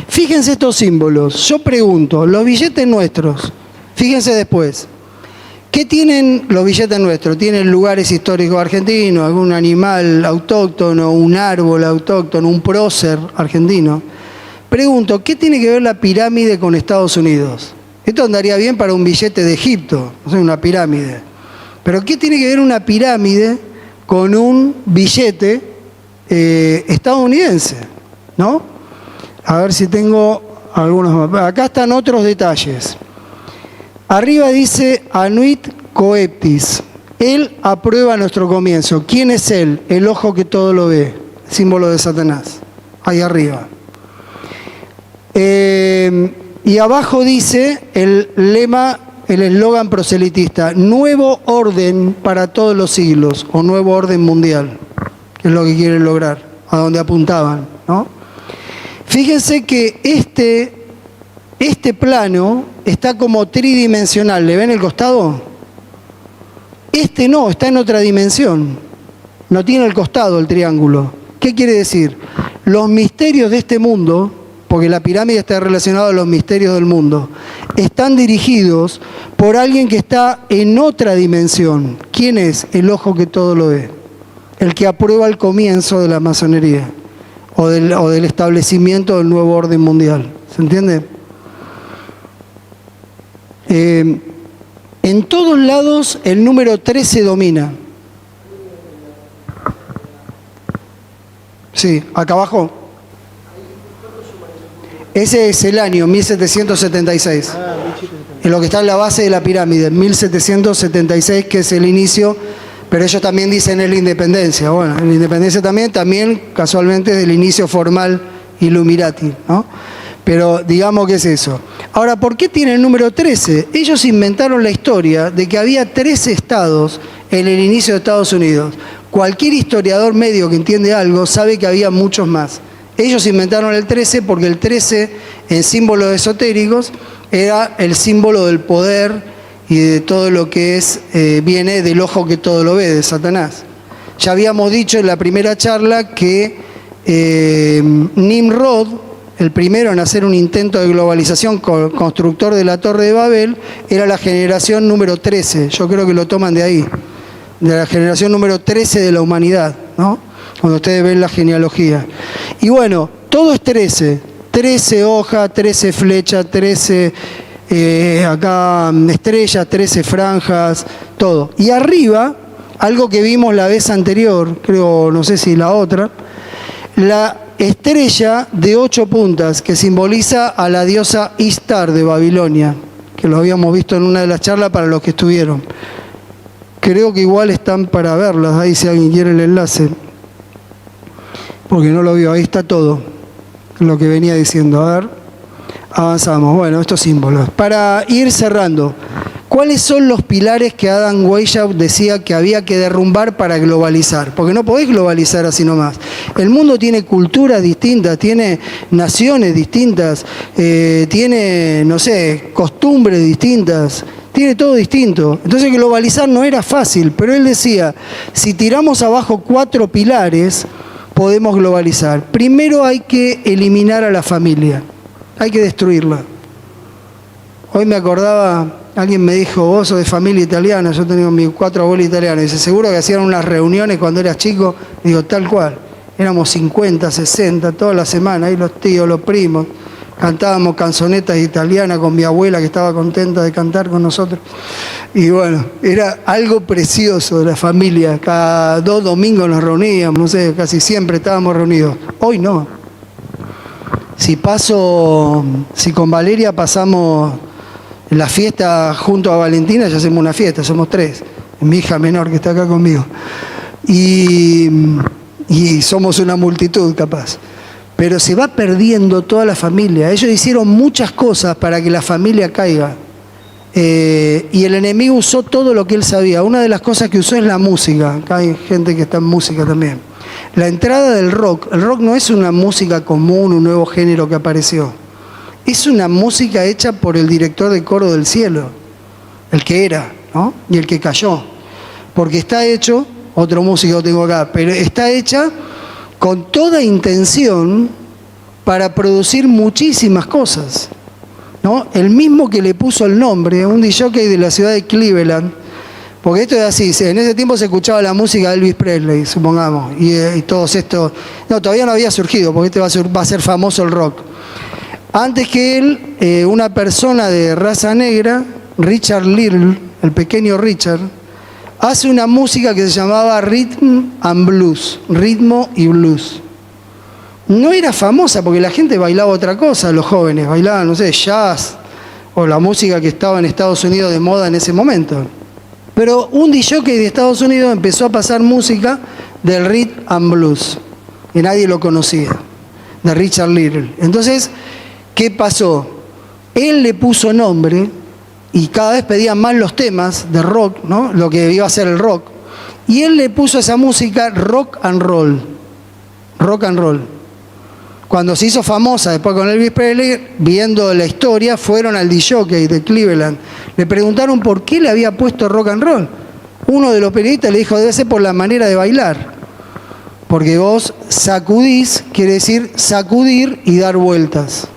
Fíjense estos símbolos. Yo pregunto, los billetes nuestros, fíjense después, ¿qué tienen los billetes nuestros? ¿Tienen lugares históricos argentinos, algún animal autóctono, un árbol autóctono, un prócer argentino? Pregunto, ¿qué tiene que ver la pirámide con Estados Unidos? Esto andaría bien para un billete de Egipto, no sé, una pirámide. Pero ¿qué tiene que ver una pirámide con un billete estadounidense? ¿No? A ver si tengo algunos más. Acá están otros detalles. Arriba dice Anuit Coeptis. Él aprueba nuestro comienzo. ¿Quién es él? El ojo que todo lo ve. Símbolo de Satanás. Ahí arriba. Y abajo dice el lema, el eslogan proselitista: nuevo orden para todos los siglos, o nuevo orden mundial, que es lo que quieren lograr, a donde apuntaban, ¿no? Fíjense que este plano está como tridimensional. ¿Le ven el costado? Este no, está en otra dimensión. No tiene el costado el triángulo. ¿Qué quiere decir? Los misterios de este mundo, porque la pirámide está relacionada a los misterios del mundo, están dirigidos por alguien que está en otra dimensión. ¿Quién es? El ojo que todo lo ve. El que aprueba el comienzo de la masonería o del establecimiento del nuevo orden mundial. ¿Se entiende? En todos lados el número 13 domina. Sí, acá abajo. Ese es el año 1776. En lo que está en la base de la pirámide, 1776, que es el inicio, pero ellos también dicen es la independencia. Bueno, la independencia también casualmente es el inicio formal Illuminati, ¿no? Pero digamos que es eso. Ahora, ¿por qué tiene el número 13? Ellos inventaron la historia de que había 13 estados en el inicio de Estados Unidos. Cualquier historiador medio que entiende algo sabe que había muchos más. Ellos inventaron el 13 porque el 13, en símbolos esotéricos, era el símbolo del poder y de todo lo que es viene del ojo que todo lo ve, de Satanás. Ya habíamos dicho en la primera charla que Nimrod, el primero en hacer un intento de globalización, constructor de la Torre de Babel, era la generación número 13. Yo creo que lo toman de ahí. de la generación número 13 de la humanidad, ¿no? Cuando ustedes ven la genealogía. Y bueno, todo es 13. 13 hojas, 13 flechas, 13 acá estrellas, 13 franjas, todo. Y arriba, algo que vimos la vez anterior, creo, no sé si la otra, la estrella de 8 puntas que simboliza a la diosa Ishtar de Babilonia, que lo habíamos visto en una de las charlas para los que estuvieron. Creo que igual están para verlas, ahí si alguien quiere el enlace, porque no lo vio, ahí está todo lo que venía diciendo. A ver, avanzamos. Bueno, estos símbolos. Para ir cerrando, ¿cuáles son los pilares que Adam Weishaupt decía que había que derrumbar para globalizar? Porque no podés globalizar así nomás. El mundo tiene culturas distintas, tiene naciones distintas, tiene, no sé, costumbres distintas, tiene todo distinto. Entonces globalizar no era fácil, pero él decía, si tiramos abajo 4 pilares, podemos globalizar. Primero hay que eliminar a la familia, hay que destruirla. Hoy me acordaba, alguien me dijo, vos sos de familia italiana, yo tengo mis 4 abuelos italianos. Dice, seguro que hacían unas reuniones cuando eras chico. Digo, tal cual. Éramos 50, 60, toda la semana, ahí los tíos, los primos. Cantábamos canzonetas italianas con mi abuela que estaba contenta de cantar con nosotros. Y bueno, era algo precioso de la familia. Cada 2 domingos nos reuníamos, no sé, casi siempre estábamos reunidos. Hoy no. Si con Valeria pasamos la fiesta junto a Valentina, ya hacemos una fiesta, somos 3. Mi hija menor que está acá conmigo. Y somos una multitud capaz. Pero se va perdiendo toda la familia. Ellos hicieron muchas cosas para que la familia caiga. Y el enemigo usó todo lo que él sabía. Una de las cosas que usó es la música. Acá hay gente que está en música también. La entrada del rock. El rock no es una música común, un nuevo género que apareció. Es una música hecha por el director de coro del cielo. El que era, ¿no? Y el que cayó. Porque está hecho, otro músico tengo acá, pero está hecha con toda intención para producir muchísimas cosas, ¿no? El mismo que le puso el nombre, un disjockey de la ciudad de Cleveland, porque esto es así, en ese tiempo se escuchaba la música de Elvis Presley, supongamos, y todos estos, no, todavía no había surgido, porque va a ser famoso el rock. Antes que él, una persona de raza negra, Richard Little, el pequeño Richard, hace una música que se llamaba Rhythm and Blues, ritmo y blues. No era famosa porque la gente bailaba otra cosa, los jóvenes bailaban, no sé, jazz o la música que estaba en Estados Unidos de moda en ese momento. Pero un disjockey de Estados Unidos empezó a pasar música del Rhythm and Blues, que nadie lo conocía, de Richard Little. Entonces, ¿qué pasó? Él le puso nombre y cada vez pedían más los temas de rock, ¿no? Lo que iba a ser el rock. Y él le puso a esa música rock and roll. Rock and roll. Cuando se hizo famosa después con Elvis Presley, viendo la historia, fueron al disjockey de Cleveland. Le preguntaron por qué le había puesto rock and roll. Uno de los periodistas le dijo, debe ser por la manera de bailar. Porque vos sacudís, quiere decir sacudir y dar vueltas.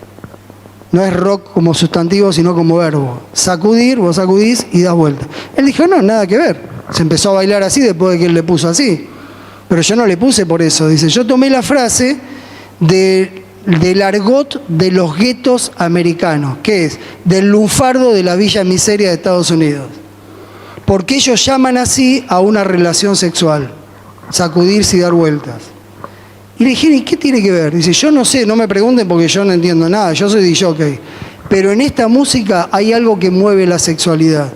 No es rock como sustantivo, sino como verbo. Sacudir, vos sacudís y das vueltas. Él dijo, no, nada que ver. Se empezó a bailar así después de que él le puso así. Pero yo no le puse por eso. Dice, yo tomé la frase del argot de los guetos americanos, que es del lunfardo de la Villa Miseria de Estados Unidos. Porque ellos llaman así a una relación sexual. Sacudirse y dar vueltas. Y le dije, ¿y qué tiene que ver? Dice, yo no sé, no me pregunten porque yo no entiendo nada, yo soy disjockey. Pero en esta música hay algo que mueve la sexualidad.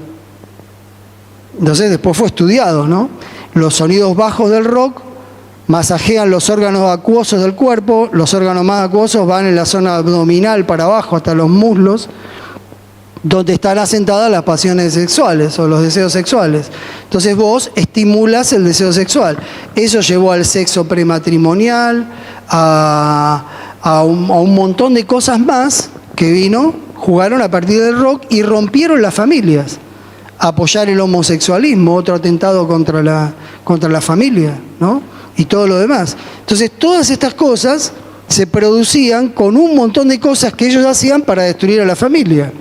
Entonces después fue estudiado, ¿no? Los sonidos bajos del rock masajean los órganos acuosos del cuerpo, los órganos más acuosos van en la zona abdominal para abajo hasta los muslos, donde están asentadas las pasiones sexuales o los deseos sexuales. Entonces vos estimulas el deseo sexual. Eso llevó al sexo prematrimonial, a un montón de cosas más que jugaron a partir del rock y rompieron las familias. Apoyar el homosexualismo, otro atentado contra la familia, ¿no? Y todo lo demás. Entonces todas estas cosas se producían con un montón de cosas que ellos hacían para destruir a la familia.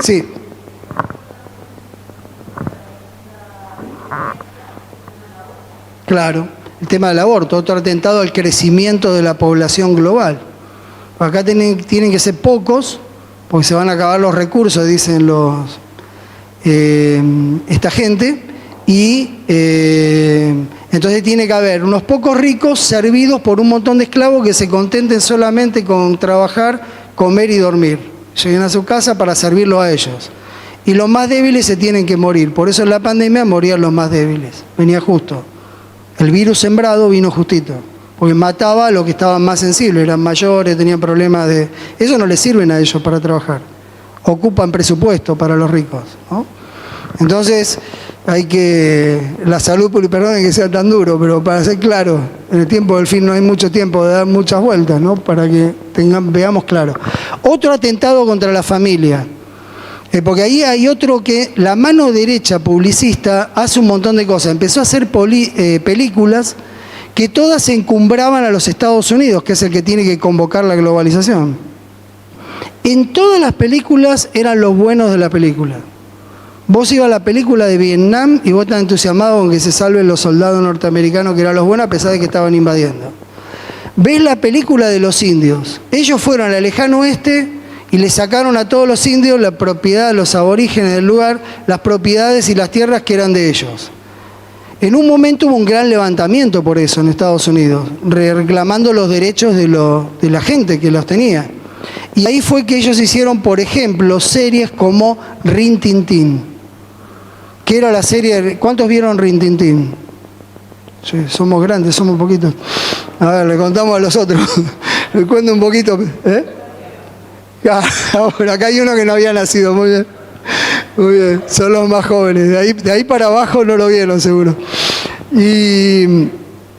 Sí. Claro, el tema del aborto, otro atentado al crecimiento de la población global. Acá tienen que ser pocos, porque se van a acabar los recursos, dicen esta gente, y entonces tiene que haber unos pocos ricos servidos por un montón de esclavos que se contenten solamente con trabajar, comer y dormir. Lleguen a su casa para servirlo a ellos. Y los más débiles se tienen que morir. Por eso en la pandemia morían los más débiles. Venía justo. El virus sembrado vino justito. Porque mataba a los que estaban más sensibles. Eran mayores, tenían problemas de... Eso no les sirven a ellos para trabajar. Ocupan presupuesto para los ricos, ¿no? Entonces, hay que... La salud, perdonen que sea tan duro, pero para ser claro, en el tiempo del fin no hay mucho tiempo de dar muchas vueltas, ¿no? Para que veamos claro. Otro atentado contra la familia. Porque ahí hay otro que la mano derecha publicista hace un montón de cosas. Empezó a hacer películas que todas encumbraban a los Estados Unidos, que es el que tiene que convocar la globalización. En todas las películas eran los buenos de la película. Vos ibas a la película de Vietnam y vos estás entusiasmado con que se salven los soldados norteamericanos que eran los buenos a pesar de que estaban invadiendo. Ves la película de los indios. Ellos fueron al lejano oeste y le sacaron a todos los indios la propiedad, los aborígenes del lugar, las propiedades y las tierras que eran de ellos. En un momento hubo un gran levantamiento por eso en Estados Unidos, reclamando los derechos de la gente que los tenía. Y ahí fue que ellos hicieron, por ejemplo, series como Rin Tin Tin, que era la serie... ¿Cuántos vieron Rin Tin Tin? Sí, somos grandes, somos poquitos. A ver, le contamos a los otros. Le cuento un poquito. Ahora, acá hay uno que no había nacido, muy bien. Muy bien, son los más jóvenes. De ahí para abajo no lo vieron, seguro. Y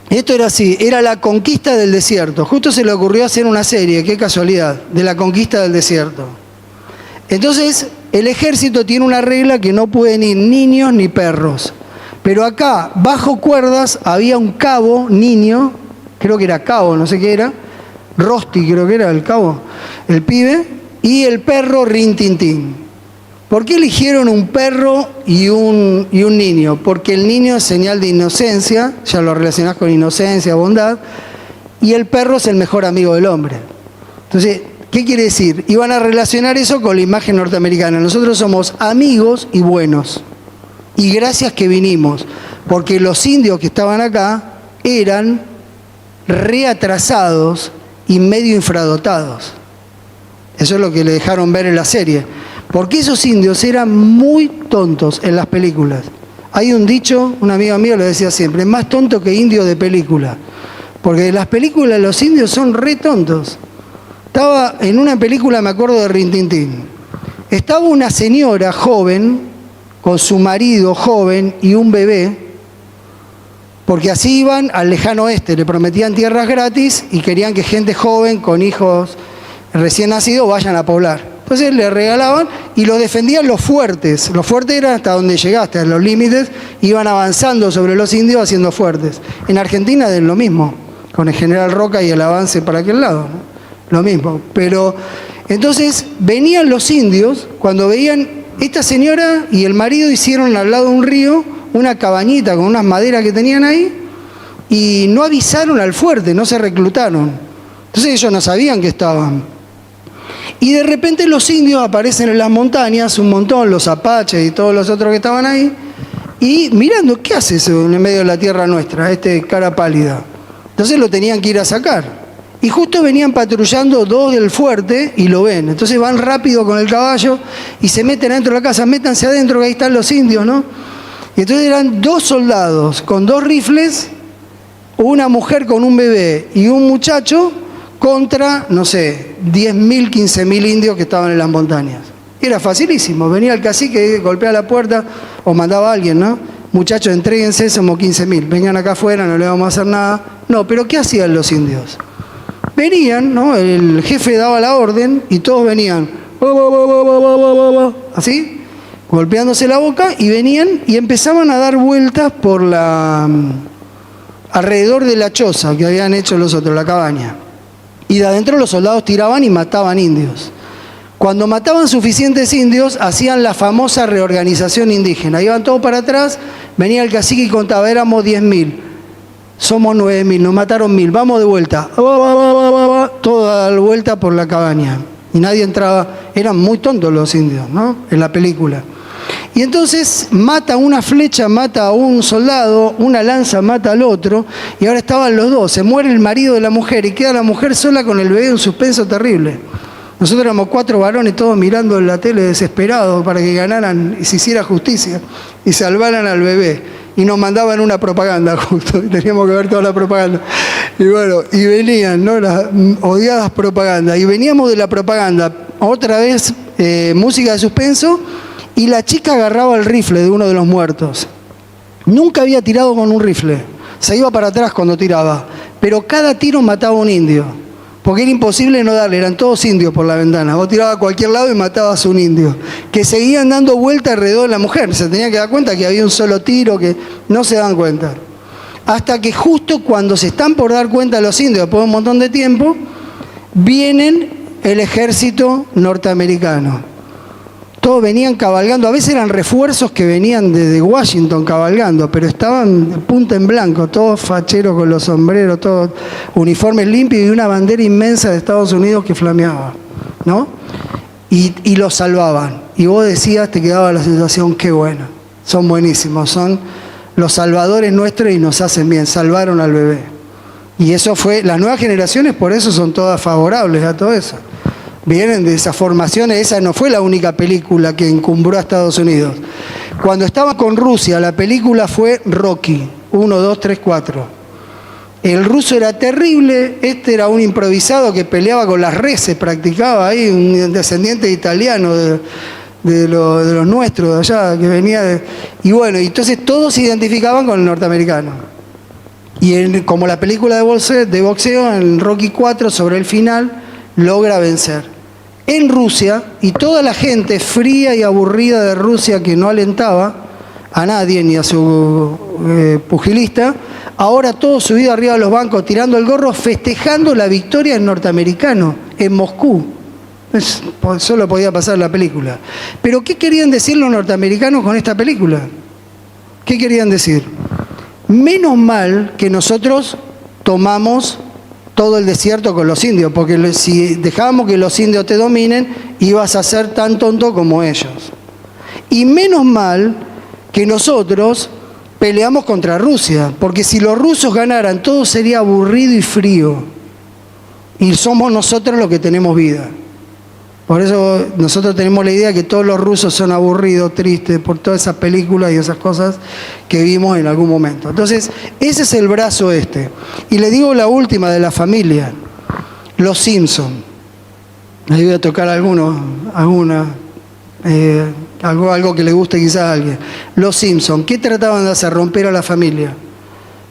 esto era así, era la conquista del desierto. Justo se le ocurrió hacer una serie, qué casualidad, de la conquista del desierto. Entonces, el ejército tiene una regla que no pueden ir niños ni perros. Pero acá, bajo cuerdas, había un cabo, niño, creo que era cabo, no sé qué era, Rosti creo que era el cabo, el pibe, y el perro Rin Tin Tin. ¿Por qué eligieron un perro y un niño? Porque el niño es señal de inocencia, ya lo relacionás con inocencia, bondad, y el perro es el mejor amigo del hombre. Entonces, ¿qué quiere decir? Iban a relacionar eso con la imagen norteamericana. Nosotros somos amigos y buenos. Y gracias que vinimos, porque los indios que estaban acá eran reatrasados y medio infradotados. Eso es lo que le dejaron ver en la serie. Porque esos indios eran muy tontos en las películas. Hay un dicho, un amigo mío lo decía siempre, más tonto que indio de película. Porque en las películas los indios son re tontos. Estaba en una película, me acuerdo de Rin Tin Tin. Estaba una señora joven, con su marido joven y un bebé, porque así iban al lejano oeste, le prometían tierras gratis y querían que gente joven con hijos recién nacidos vayan a poblar. Entonces le regalaban y los defendían los fuertes. Los fuertes eran hasta donde llegaste, a los límites, iban avanzando sobre los indios haciendo fuertes. En Argentina es lo mismo, con el general Roca y el avance para aquel lado, ¿no? Lo mismo. Pero entonces venían los indios, cuando veían, esta señora y el marido hicieron al lado de un río una cabañita con unas maderas que tenían ahí y no avisaron al fuerte, no se reclutaron. Entonces ellos no sabían que estaban. Y de repente los indios aparecen en las montañas, un montón, los apaches y todos los otros que estaban ahí, y mirando, ¿qué hace eso en el medio de la tierra nuestra, cara pálida? Entonces lo tenían que ir a sacar. Y justo venían patrullando dos del fuerte y lo ven. Entonces van rápido con el caballo y se meten adentro de la casa, métanse adentro que ahí están los indios, ¿no? Y entonces eran dos soldados con dos rifles, una mujer con un bebé y un muchacho contra, no sé, 10.000, 15.000 indios que estaban en las montañas. Era facilísimo, venía el cacique, golpeaba la puerta o mandaba a alguien, ¿no? Muchachos, entréguense, somos 15.000, vengan acá afuera, no le vamos a hacer nada. No, pero ¿qué hacían los indios? Venían, ¿no? El jefe daba la orden y todos venían, así, golpeándose la boca, y venían y empezaban a dar vueltas por alrededor de la choza que habían hecho los otros, la cabaña. Y de adentro los soldados tiraban y mataban indios. Cuando mataban suficientes indios, hacían la famosa reorganización indígena. Iban todos para atrás, venía el cacique y contaba, éramos 10.000. somos 9.000, nos mataron 1.000, vamos de vuelta. Toda la vuelta por la cabaña. Y nadie entraba. Eran muy tontos los indios, ¿no? En la película. Y entonces mata una flecha, mata a un soldado, una lanza mata al otro, y ahora estaban los dos. Se muere el marido de la mujer y queda la mujer sola con el bebé, un suspenso terrible. Nosotros éramos 4 varones todos mirando en la tele desesperados para que ganaran y se hiciera justicia y salvaran al bebé. Y nos mandaban una propaganda justo, y teníamos que ver toda la propaganda. Y bueno, y venían, ¿no?, las odiadas propagandas. Y veníamos de la propaganda, otra vez música de suspenso, y la chica agarraba el rifle de uno de los muertos. Nunca había tirado con un rifle, se iba para atrás cuando tiraba, pero cada tiro mataba a un indio, porque era imposible no darle, eran todos indios por la ventana. Vos tirabas a cualquier lado y matabas a un indio, que seguían dando vuelta alrededor de la mujer. Se tenía que dar cuenta que había un solo tiro, que no se dan cuenta. Hasta que justo cuando se están por dar cuenta los indios, después de un montón de tiempo, vienen el ejército norteamericano. Todos venían cabalgando, a veces eran refuerzos que venían desde Washington cabalgando, pero estaban de punta en blanco, todos facheros con los sombreros, todos uniformes limpios y una bandera inmensa de Estados Unidos que flameaba, ¿no? Y los salvaban. Y vos decías, te quedaba la sensación, qué bueno, son buenísimos, son los salvadores nuestros y nos hacen bien, salvaron al bebé. Y eso fue, las nuevas generaciones por eso son todas favorables a todo eso. Vienen de esas formaciones, esa no fue la única película que encumbró a Estados Unidos. Cuando estaba con Rusia, la película fue Rocky, 1, 2, 3, 4. El ruso era terrible, este era un improvisado que peleaba con las reses, practicaba ahí, un descendiente italiano de los nuestros de allá, que venía de... Y bueno, entonces todos se identificaban con el norteamericano. Y como la película de boxeo, en Rocky 4, sobre el final, logra vencer. En Rusia, y toda la gente fría y aburrida de Rusia que no alentaba a nadie ni a su pugilista, ahora todo subido arriba de los bancos, tirando el gorro, festejando la victoria del norteamericano en Moscú. Solo podía pasar la película. Pero ¿qué querían decir los norteamericanos con esta película? ¿Qué querían decir? Menos mal que nosotros tomamos todo el desierto con los indios, porque si dejábamos que los indios te dominen, ibas a ser tan tonto como ellos. Y menos mal que nosotros peleamos contra Rusia, porque si los rusos ganaran, todo sería aburrido y frío. Y somos nosotros los que tenemos vida. Por eso nosotros tenemos la idea que todos los rusos son aburridos, tristes, por todas esas películas y esas cosas que vimos en algún momento. Entonces, ese es el brazo este. Y le digo la última de la familia, Los Simpson. Ahí voy a tocar algo que le guste quizás a alguien. Los Simpson, ¿qué trataban de hacer? Romper a la familia.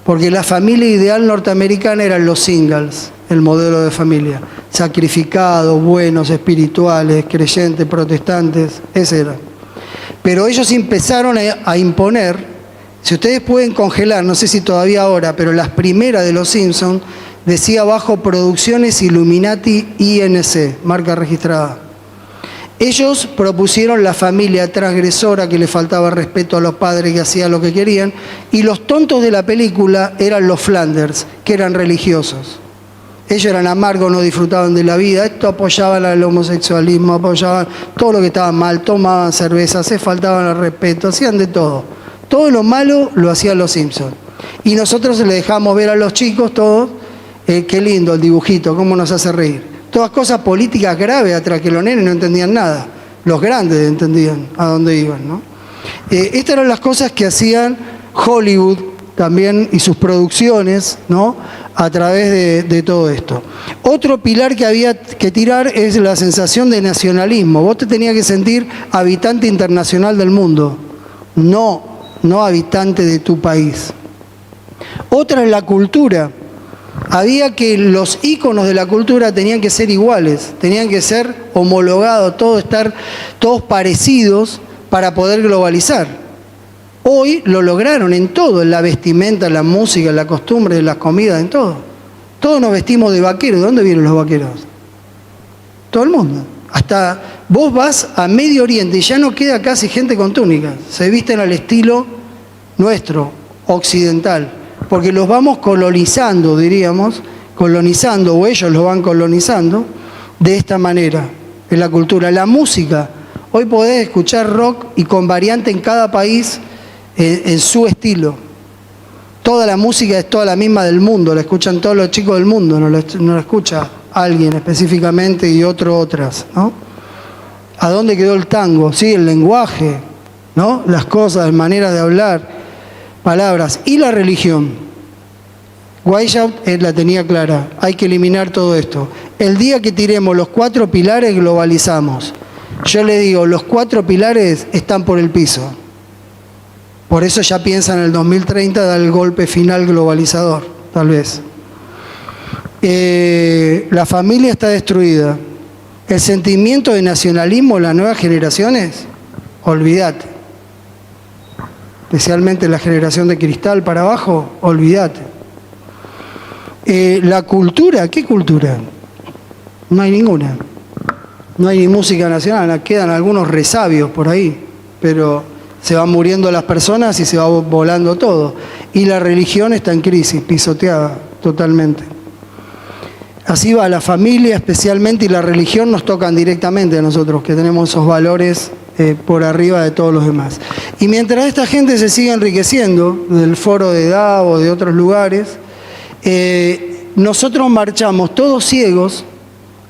Porque la familia ideal norteamericana eran los singles, el modelo de familia. Sacrificados, buenos, espirituales, creyentes, protestantes, ese era. Pero ellos empezaron a imponer, si ustedes pueden congelar, no sé si todavía ahora, pero las primeras de los Simpsons decía abajo Producciones Illuminati INC, marca registrada. Ellos propusieron la familia transgresora que le faltaba respeto a los padres que hacían lo que querían, y los tontos de la película eran los Flanders, que eran religiosos. Ellos eran amargos, no disfrutaban de la vida, esto apoyaban al homosexualismo, apoyaban todo lo que estaba mal, tomaban cerveza, se faltaban al respeto, hacían de todo. Todo lo malo lo hacían los Simpsons. Y nosotros le dejamos ver a los chicos todos, qué lindo el dibujito, cómo nos hace reír. Todas cosas políticas graves atrás que los nenes no entendían nada. Los grandes entendían a dónde iban, ¿no? Estas eran las cosas que hacían Hollywood también y sus producciones, ¿no?, a través de todo esto. Otro pilar que había que tirar es la sensación de nacionalismo. Vos te tenías que sentir habitante internacional del mundo, no habitante de tu país. Otra es la cultura. Había que los íconos de la cultura tenían que ser iguales, tenían que ser homologados, todos parecidos para poder globalizar. Hoy lo lograron en todo, en la vestimenta, en la música, en la costumbre, en las comidas, en todo. Todos nos vestimos de vaqueros. ¿De dónde vienen los vaqueros? Todo el mundo. Hasta vos vas a Medio Oriente y ya no queda casi gente con túnicas. Se visten al estilo nuestro, occidental. porque los vamos colonizando, diríamos, colonizando, o ellos los van colonizando, de esta manera, en la cultura. La música, hoy podés escuchar rock y con variante en cada país, en su estilo. Toda la música es toda la misma del mundo, la escuchan todos los chicos del mundo, no la escucha alguien específicamente y otras, ¿no? ¿A dónde quedó el tango? Sí, el lenguaje, ¿no? Las cosas, las maneras de hablar, palabras. Y la religión. Weishaupt la tenía clara, hay que eliminar todo esto. El día que tiremos los 4 pilares, globalizamos. Yo le digo, los 4 pilares están por el piso. Por eso ya piensa en el 2030 dar el golpe final globalizador, tal vez. La familia está destruida. El sentimiento de nacionalismo en las nuevas generaciones, olvídate. Especialmente la generación de cristal para abajo, olvídate. La cultura, ¿qué cultura? No hay ninguna. No hay ni música nacional, quedan algunos resabios por ahí, pero se van muriendo las personas y se va volando todo. Y la religión está en crisis, pisoteada totalmente. Así va, la familia especialmente y la religión nos tocan directamente a nosotros, que tenemos esos valores por arriba de todos los demás. Y mientras esta gente se sigue enriqueciendo del foro de Davos, de otros lugares, nosotros marchamos todos ciegos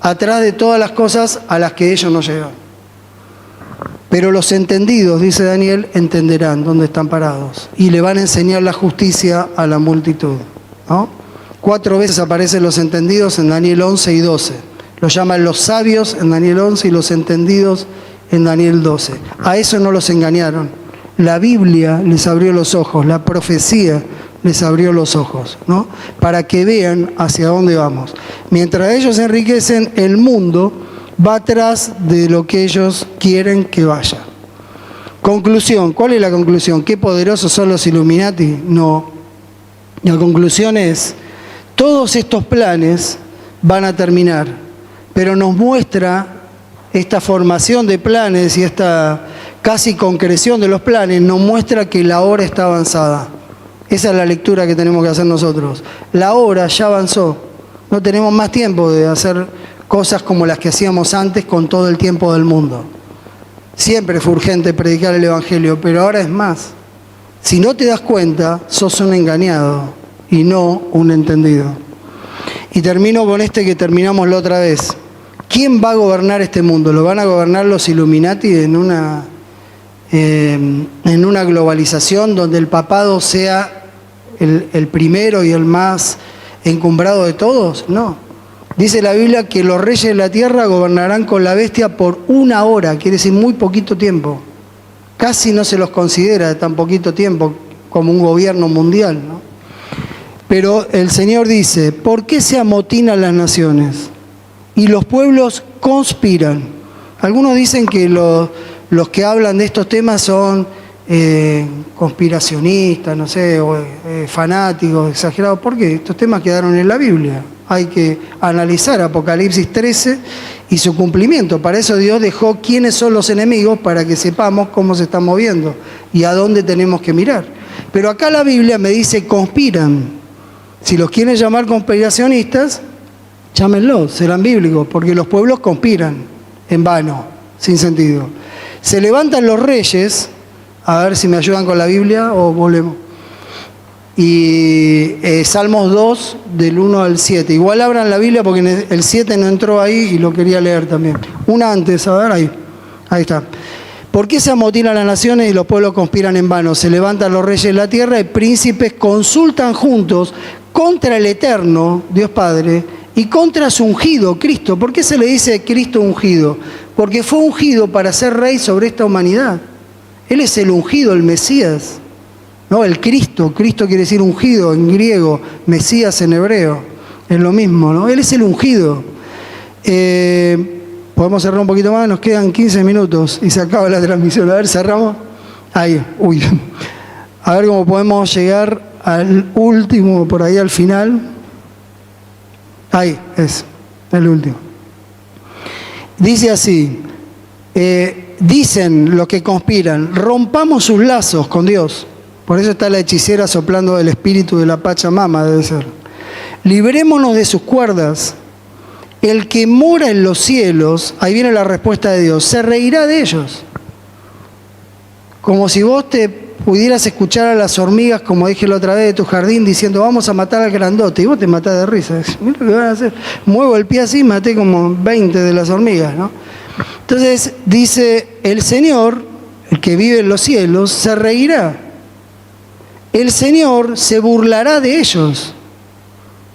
atrás de todas las cosas a las que ellos no llegan. Pero los entendidos, dice Daniel, entenderán dónde están parados y le van a enseñar la justicia a la multitud, ¿no? 4 veces aparecen los entendidos en Daniel 11 y 12. Los llaman los sabios en Daniel 11 y los entendidos en Daniel 12. A eso no los engañaron. La Biblia les abrió los ojos, la profecía les abrió los ojos, ¿no? Para que vean hacia dónde vamos. Mientras ellos se enriquecen, el mundo va atrás de lo que ellos quieren que vaya. Conclusión, ¿cuál es la conclusión? ¿Qué poderosos son los Illuminati? No. La conclusión es, todos estos planes van a terminar, pero nos muestra esta formación de planes y esta casi concreción de los planes, nos muestra que la hora está avanzada. Esa es la lectura que tenemos que hacer nosotros. La hora ya avanzó. No tenemos más tiempo de hacer cosas como las que hacíamos antes con todo el tiempo del mundo. Siempre fue urgente predicar el Evangelio, pero ahora es más. Si no te das cuenta, sos un engañado y no un entendido. Y termino con este que terminamos la otra vez. ¿Quién va a gobernar este mundo? ¿Lo van a gobernar los Illuminati en una globalización donde el papado sea el primero y el más encumbrado de todos? No. Dice la Biblia que los reyes de la tierra gobernarán con la bestia por 1 hora, quiere decir muy poquito tiempo. Casi no se los considera de tan poquito tiempo como un gobierno mundial, ¿no? Pero el Señor dice, ¿por qué se amotinan las naciones? Y los pueblos conspiran. Algunos dicen que los que hablan de estos temas son conspiracionistas, no sé, o fanáticos, exagerados. ¿Por qué? Estos temas quedaron en la Biblia. Hay que analizar Apocalipsis 13 y su cumplimiento. Para eso Dios dejó quiénes son los enemigos, para que sepamos cómo se están moviendo y a dónde tenemos que mirar. Pero acá la Biblia me dice conspiran. Si los quieren llamar conspiracionistas, llámenlos, serán bíblicos, porque los pueblos conspiran en vano, sin sentido. Se levantan los reyes, a ver si me ayudan con la Biblia o volvemos. Y Salmos 2, del 1 al 7. Igual abran la Biblia porque el 7 no entró ahí y lo quería leer también. Una antes, a ver, ahí está. ¿Por qué se amotinan las naciones y los pueblos conspiran en vano? Se levantan los reyes de la tierra y príncipes consultan juntos contra el Eterno, Dios Padre, y contra su ungido, Cristo. ¿Por qué se le dice Cristo ungido? Porque fue ungido para ser rey sobre esta humanidad. Él es el ungido, el Mesías. No, el Cristo. Cristo quiere decir ungido en griego, Mesías en hebreo. Es lo mismo, ¿no? Él es el ungido. Podemos cerrar un poquito más, nos quedan 15 minutos y se acaba la transmisión. A ver, cerramos. Ahí, uy. A ver cómo podemos llegar al último, por ahí al final. Ahí, es el último. Dice así, dicen los que conspiran, rompamos sus lazos con Dios. Por eso está la hechicera soplando el espíritu de la Pachamama, debe ser. Librémonos de sus cuerdas. El que mora en los cielos, ahí viene la respuesta de Dios, se reirá de ellos. Como si vos te pudieras escuchar a las hormigas, como dije la otra vez, de tu jardín, diciendo, vamos a matar al grandote, y vos te matás de risa. Mira lo que van a hacer. Muevo el pie así, maté como 20 de las hormigas, ¿no? Entonces, dice, el Señor, el que vive en los cielos, se reirá. El Señor se burlará de ellos.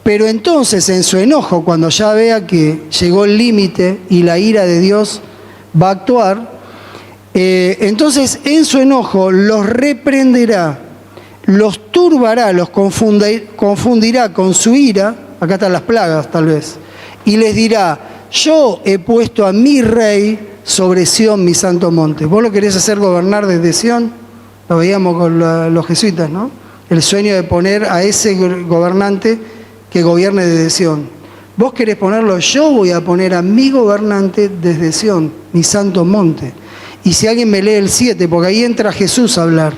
Pero entonces, en su enojo, cuando ya vea que llegó el límite y la ira de Dios va a actuar, entonces en su enojo los reprenderá, los turbará, los confundirá con su ira, acá están las plagas tal vez, y les dirá, yo he puesto a mi rey sobre Sión, mi santo monte. ¿Vos lo querés hacer gobernar desde Sión? Lo veíamos con los jesuitas, ¿no? El sueño de poner a ese gobernante que gobierne desde Sión. Vos querés ponerlo, yo voy a poner a mi gobernante desde Sión, mi santo monte. Y si alguien me lee el 7, porque ahí entra Jesús a hablar.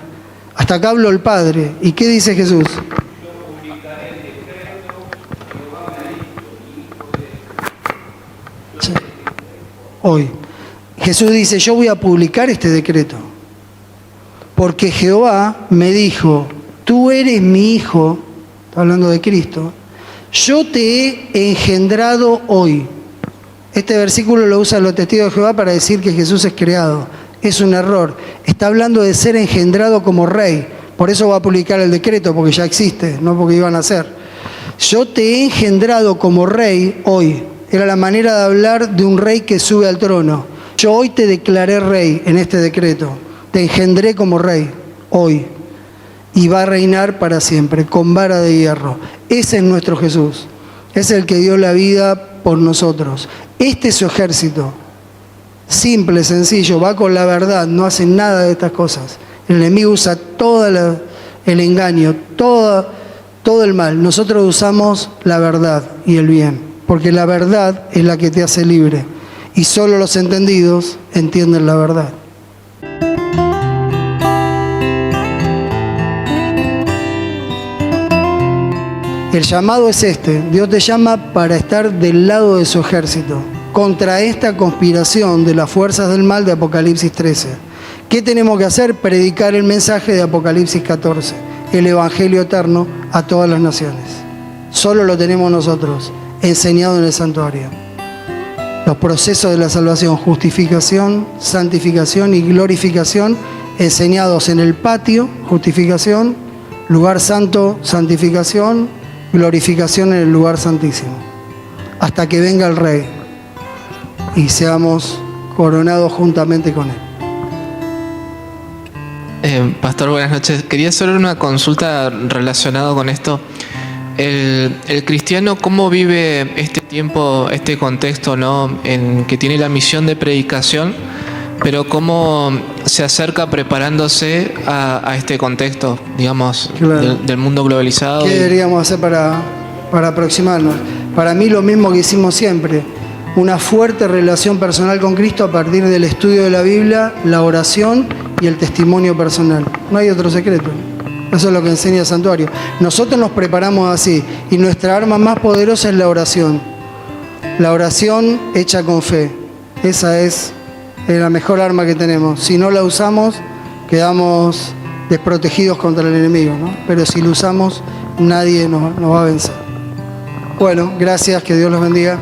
Hasta acá habló el Padre. ¿Y qué dice Jesús? Hoy. Jesús dice, yo voy a publicar este decreto. Porque Jehová me dijo, tú eres mi hijo, está hablando de Cristo, yo te he engendrado hoy. Este versículo lo usan los testigos de Jehová para decir que Jesús es creado. Es un error. Está hablando de ser engendrado como rey. Por eso va a publicar el decreto, porque ya existe, no porque iban a hacer. Yo te he engendrado como rey hoy. Era la manera de hablar de un rey que sube al trono. Yo hoy te declaré rey en este decreto. Te engendré como rey hoy. Y va a reinar para siempre, con vara de hierro. Ese es nuestro Jesús. Es el que dio la vida por nosotros. Este es su ejército. Simple, sencillo, va con la verdad, no hace nada de estas cosas. El enemigo usa todo el engaño, todo el mal. Nosotros usamos la verdad y el bien, porque la verdad es la que te hace libre. Y solo los entendidos entienden la verdad. El llamado es este. Dios te llama para estar del lado de su ejército, contra esta conspiración de las fuerzas del mal de Apocalipsis 13. ¿Qué tenemos que hacer? Predicar el mensaje de Apocalipsis 14, el Evangelio eterno a todas las naciones. Solo lo tenemos nosotros, enseñado en el santuario. Los procesos de la salvación, justificación, santificación y glorificación, enseñados en el patio, justificación, lugar santo, santificación, glorificación en el lugar santísimo, hasta que venga el Rey y seamos coronados juntamente con Él. Pastor, buenas noches. Quería hacer una consulta relacionada con esto. El cristiano, ¿cómo vive este tiempo, este contexto, ¿no? En que tiene la misión de predicación, pero cómo se acerca preparándose a este contexto, digamos, claro, del mundo globalizado? ¿Qué deberíamos hacer para aproximarnos? Para mí lo mismo que hicimos siempre, una fuerte relación personal con Cristo a partir del estudio de la Biblia, la oración y el testimonio personal. No hay otro secreto. Eso es lo que enseña el santuario. Nosotros nos preparamos así y nuestra arma más poderosa es la oración. La oración hecha con fe. Esa es la mejor arma que tenemos. Si no la usamos, quedamos desprotegidos contra el enemigo, ¿no? Pero si la usamos, nadie nos va a vencer. Bueno, gracias, que Dios los bendiga.